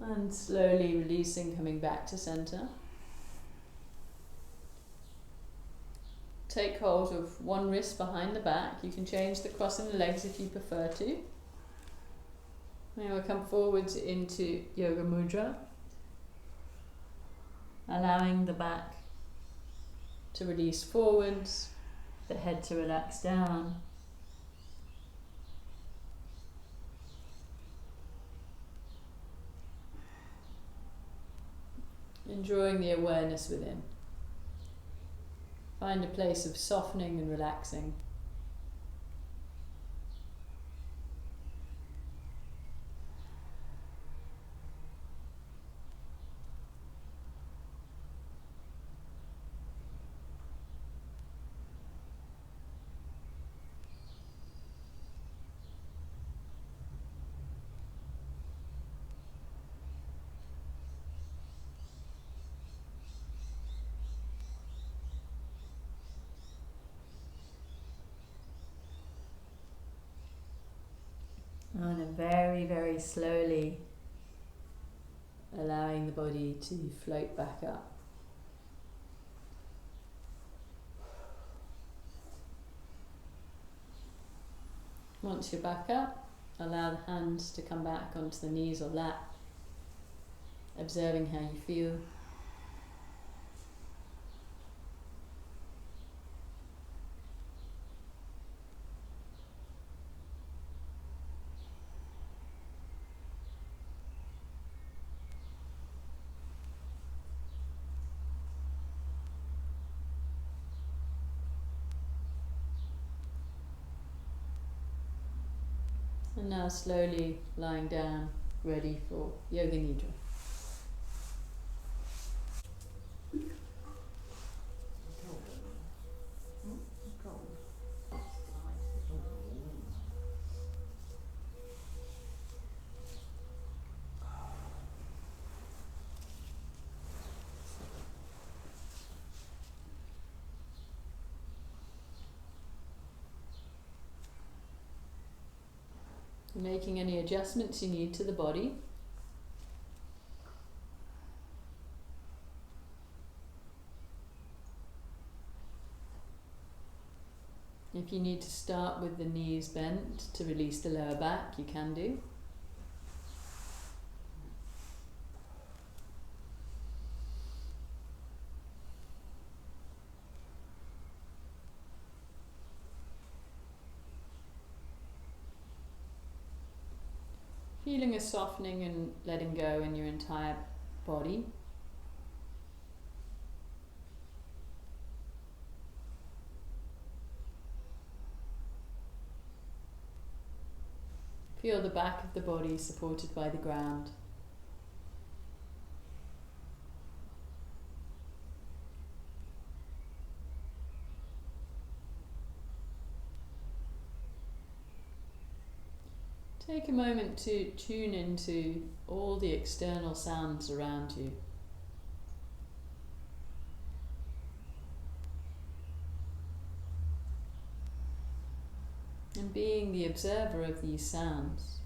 And slowly releasing, coming back to center. Take hold of one wrist behind the back. You can change the crossing the legs if you prefer to. Now we'll come forwards into Yoga Mudra. Allowing the back to release forwards, the head to relax down. And drawing the awareness within. Find a place of softening and relaxing. And then very, very slowly allowing the body to float back up. Once you're back up, allow the hands to come back onto the knees or lap, observing how you feel. And now slowly lying down, ready for Yoga Nidra. Making any adjustments you need to the body. If you need to start with the knees bent to release the lower back, you can do. Feeling a softening and letting go in your entire body. Feel the back of the body supported by the ground. Take a moment to tune into all the external sounds around you. And being the observer of these sounds.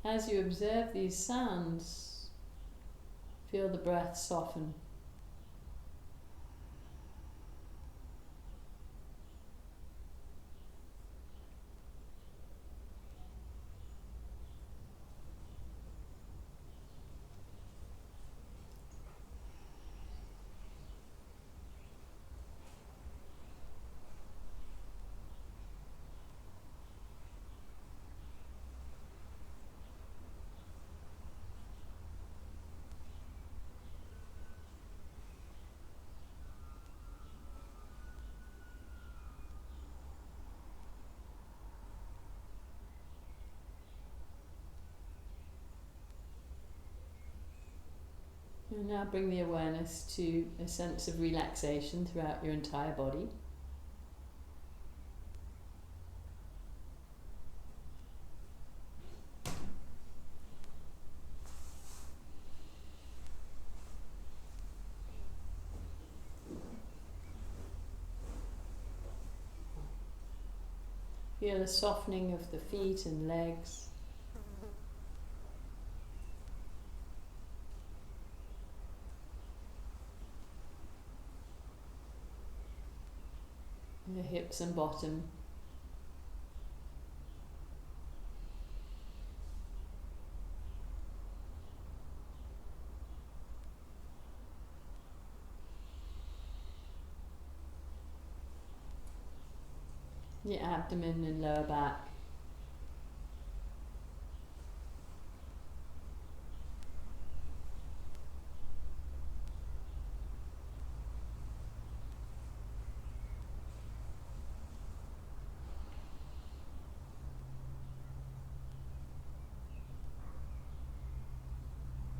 As you observe these sounds, feel the breath soften. And now bring the awareness to a sense of relaxation throughout your entire body. Feel the softening of the feet and legs. The hips and bottom. The abdomen and lower back.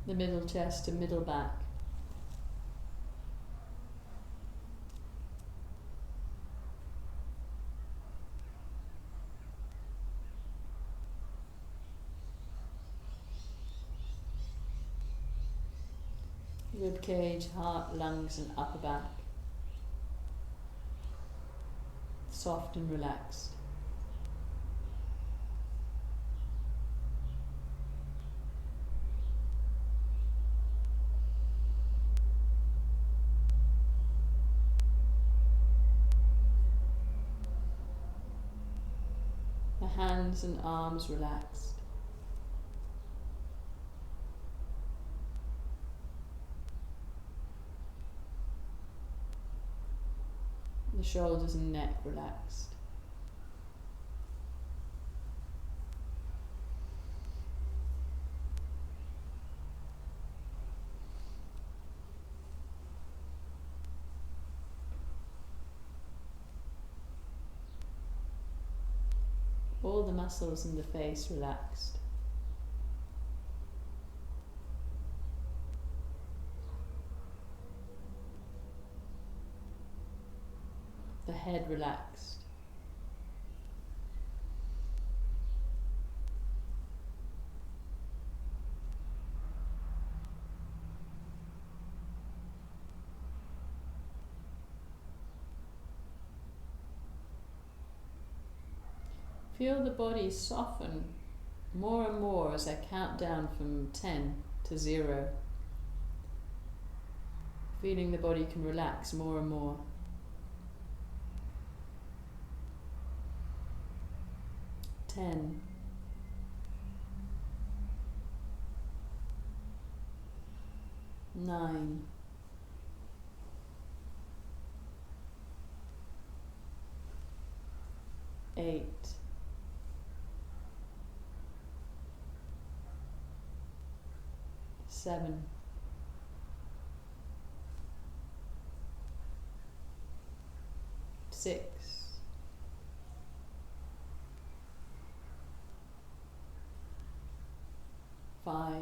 The middle chest and middle back. Rib cage, heart, lungs and upper back. Soft and relaxed. The hands and arms relaxed. The shoulders and neck relaxed. All the muscles in the face relaxed. The head relaxed. Feel the body soften more and more as I count down from 10 to 0. Feeling the body can relax more and more. 10. 9. 8. 7. 6. 5.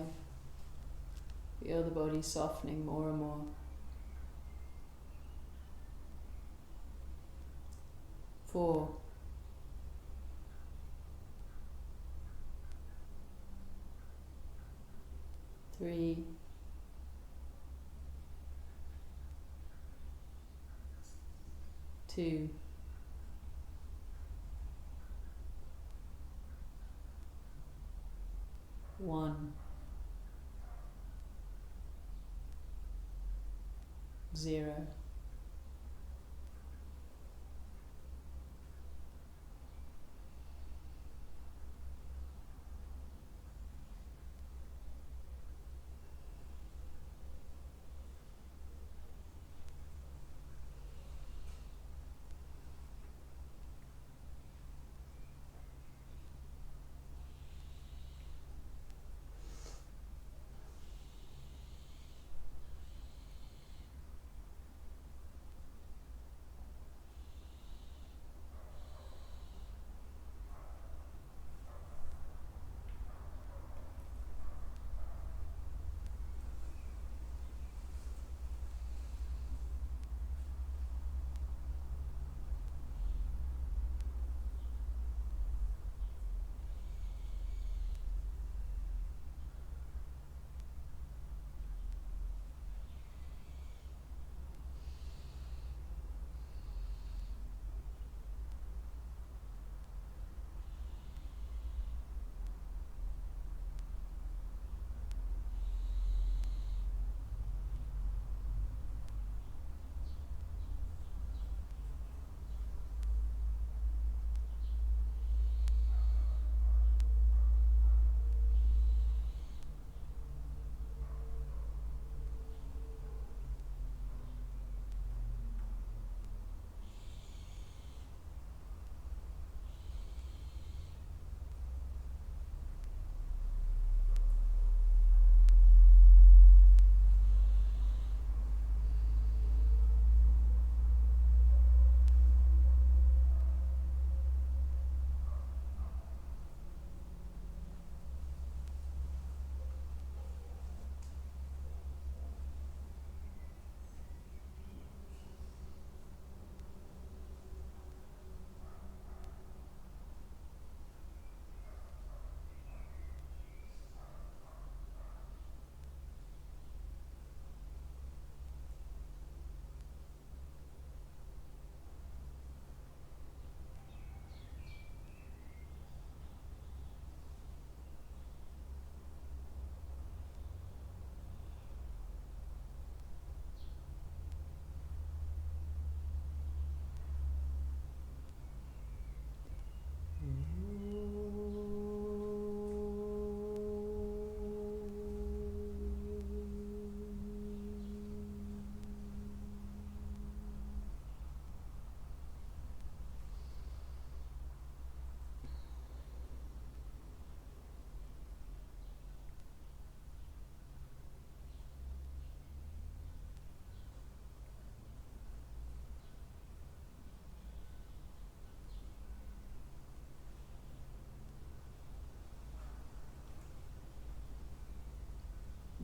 Feel the body softening more and more. 4. 3. 2. 1. 0.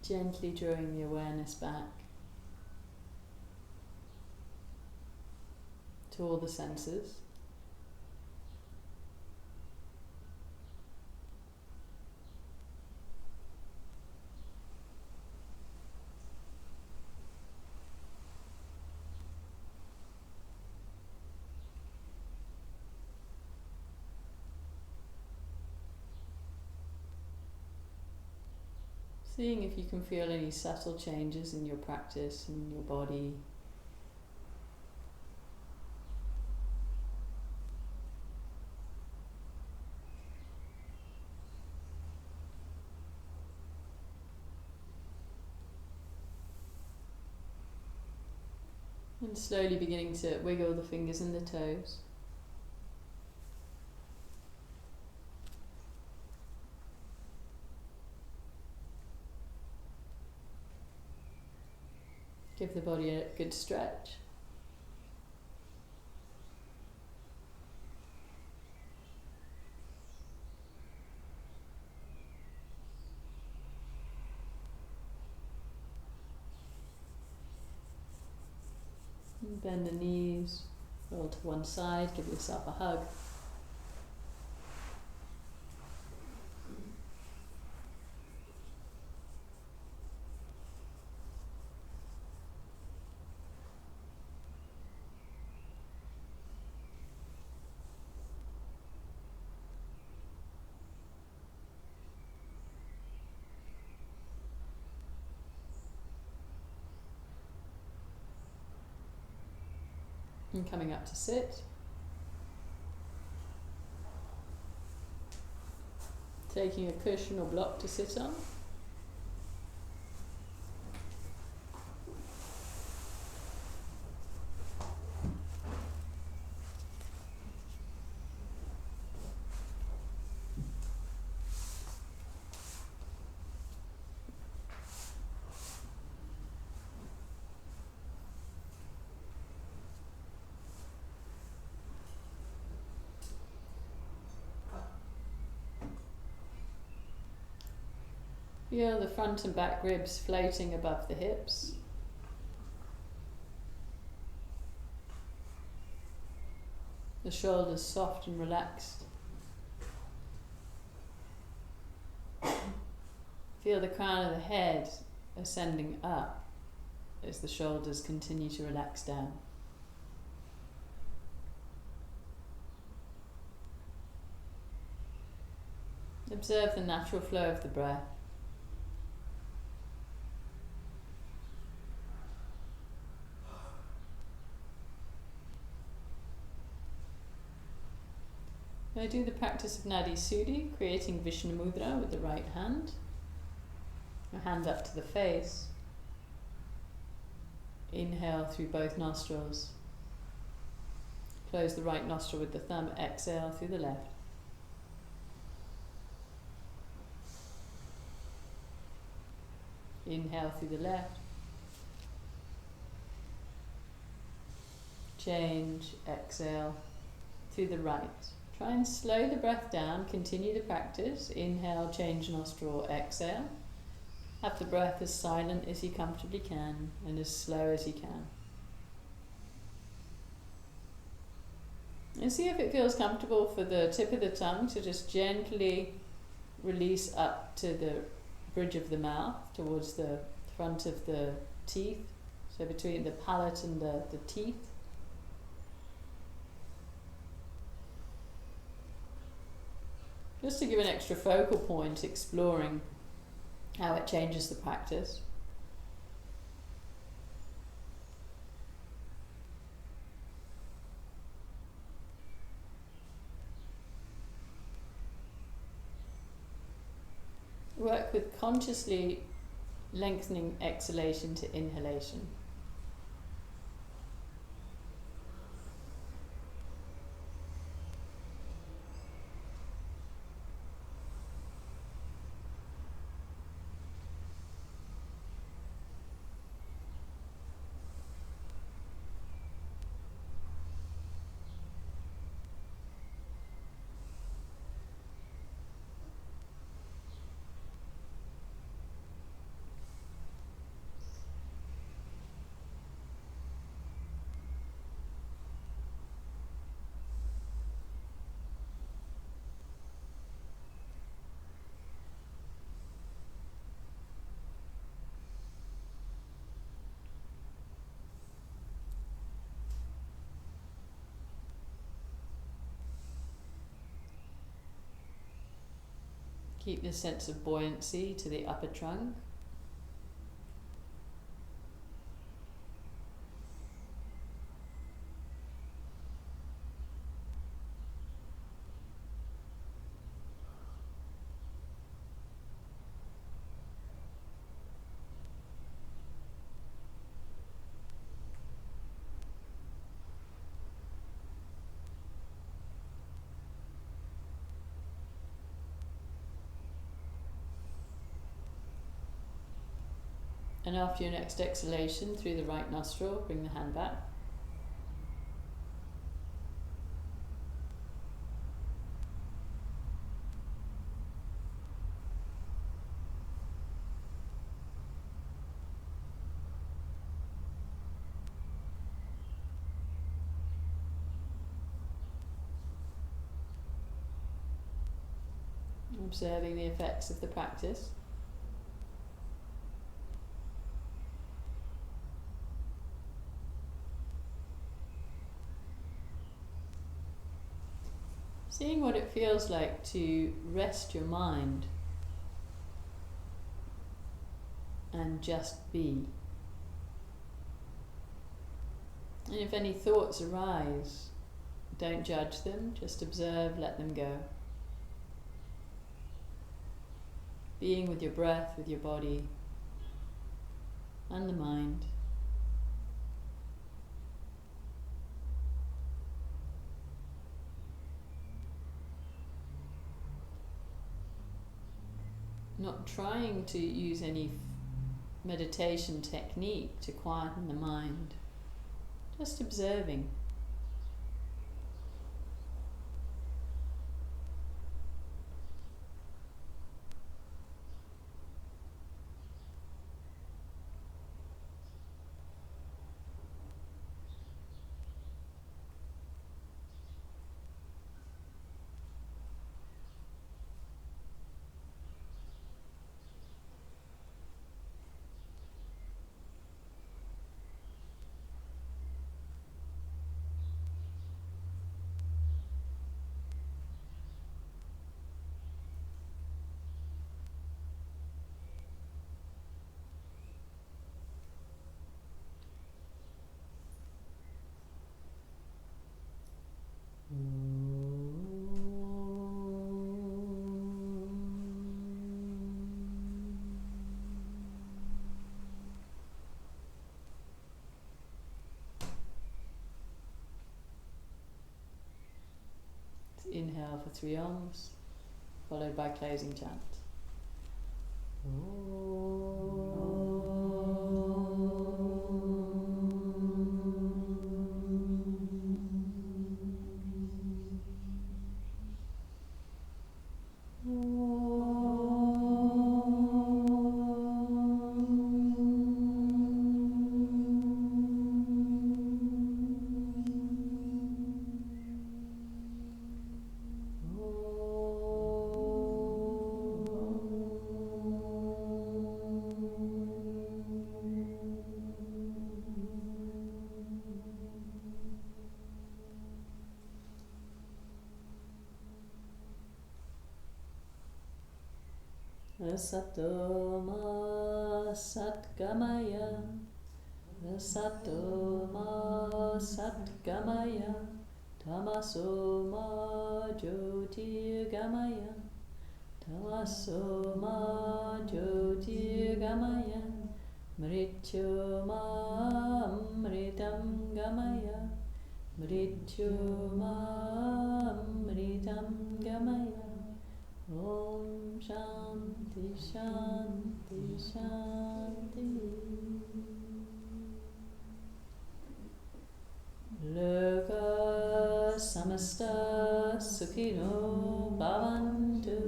Gently drawing the awareness back to all the senses. Seeing if you can feel any subtle changes in your practice and in your body. And slowly beginning to wiggle the fingers and the toes. Give the body a good stretch. And bend the knees, roll to one side, give yourself a hug. And coming up to sit. Taking a cushion or block to sit on. Feel the front and back ribs floating above the hips. The shoulders soft and relaxed. Feel the crown of the head ascending up as the shoulders continue to relax down. Observe the natural flow of the breath. I do the practice of Nadi Sudhi, creating Vishnu Mudra with the right hand. A hand up to the face. Inhale through both nostrils. Close the right nostril with the thumb. Exhale through the left. Inhale through the left. Change, exhale through the right. Try and slow the breath down, continue the practice. Inhale, change nostril, exhale. Have the breath as silent as you comfortably can and as slow as you can. And see if it feels comfortable for the tip of the tongue to just gently release up to the bridge of the mouth, towards the front of the teeth, so between the palate and the teeth. Just to give an extra focal point, exploring how it changes the practice. Work with consciously lengthening exhalation to inhalation. Keep the sense of buoyancy to the upper trunk. And after your next exhalation through the right nostril, bring the hand back. Observing the effects of the practice. Seeing what it feels like to rest your mind and just be. And if any thoughts arise, don't judge them, just observe, let them go. Being with your breath, with your body, and the mind. Not trying to use any meditation technique to quieten the mind, just observing. Inhale for 3 Oms, followed by closing chant. Asatoma Satgamaya, Asatoma Satgamaya, Tamasoma Jyotirgamaya, Tamasoma Jyotirgamaya, Mrityoma Amritam Gamaya, Mrityoma Amritam Gamaya. Om Shanti Shanti Shanti. Loka Samasta Sukhino Bhavantu.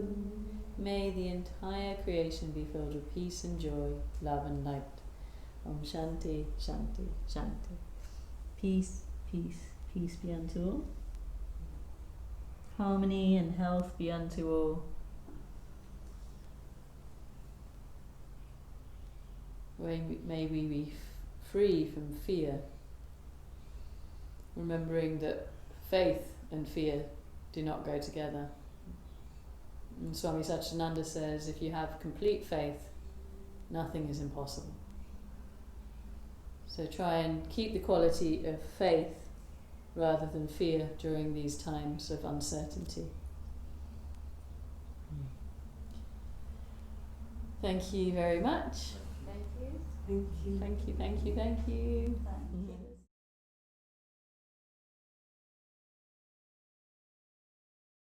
May the entire creation be filled with peace and joy, love and light. Om Shanti Shanti Shanti. Peace, peace, peace be unto all. Harmony and health be unto all. May we be free from fear, remembering that faith and fear do not go together. And Swami Satchidananda says, if you have complete faith, nothing is impossible. So try and keep the quality of faith rather than fear during these times of uncertainty. Thank you very much. Thank you. Thank you. Thank you, thank you, thank you. Thank you.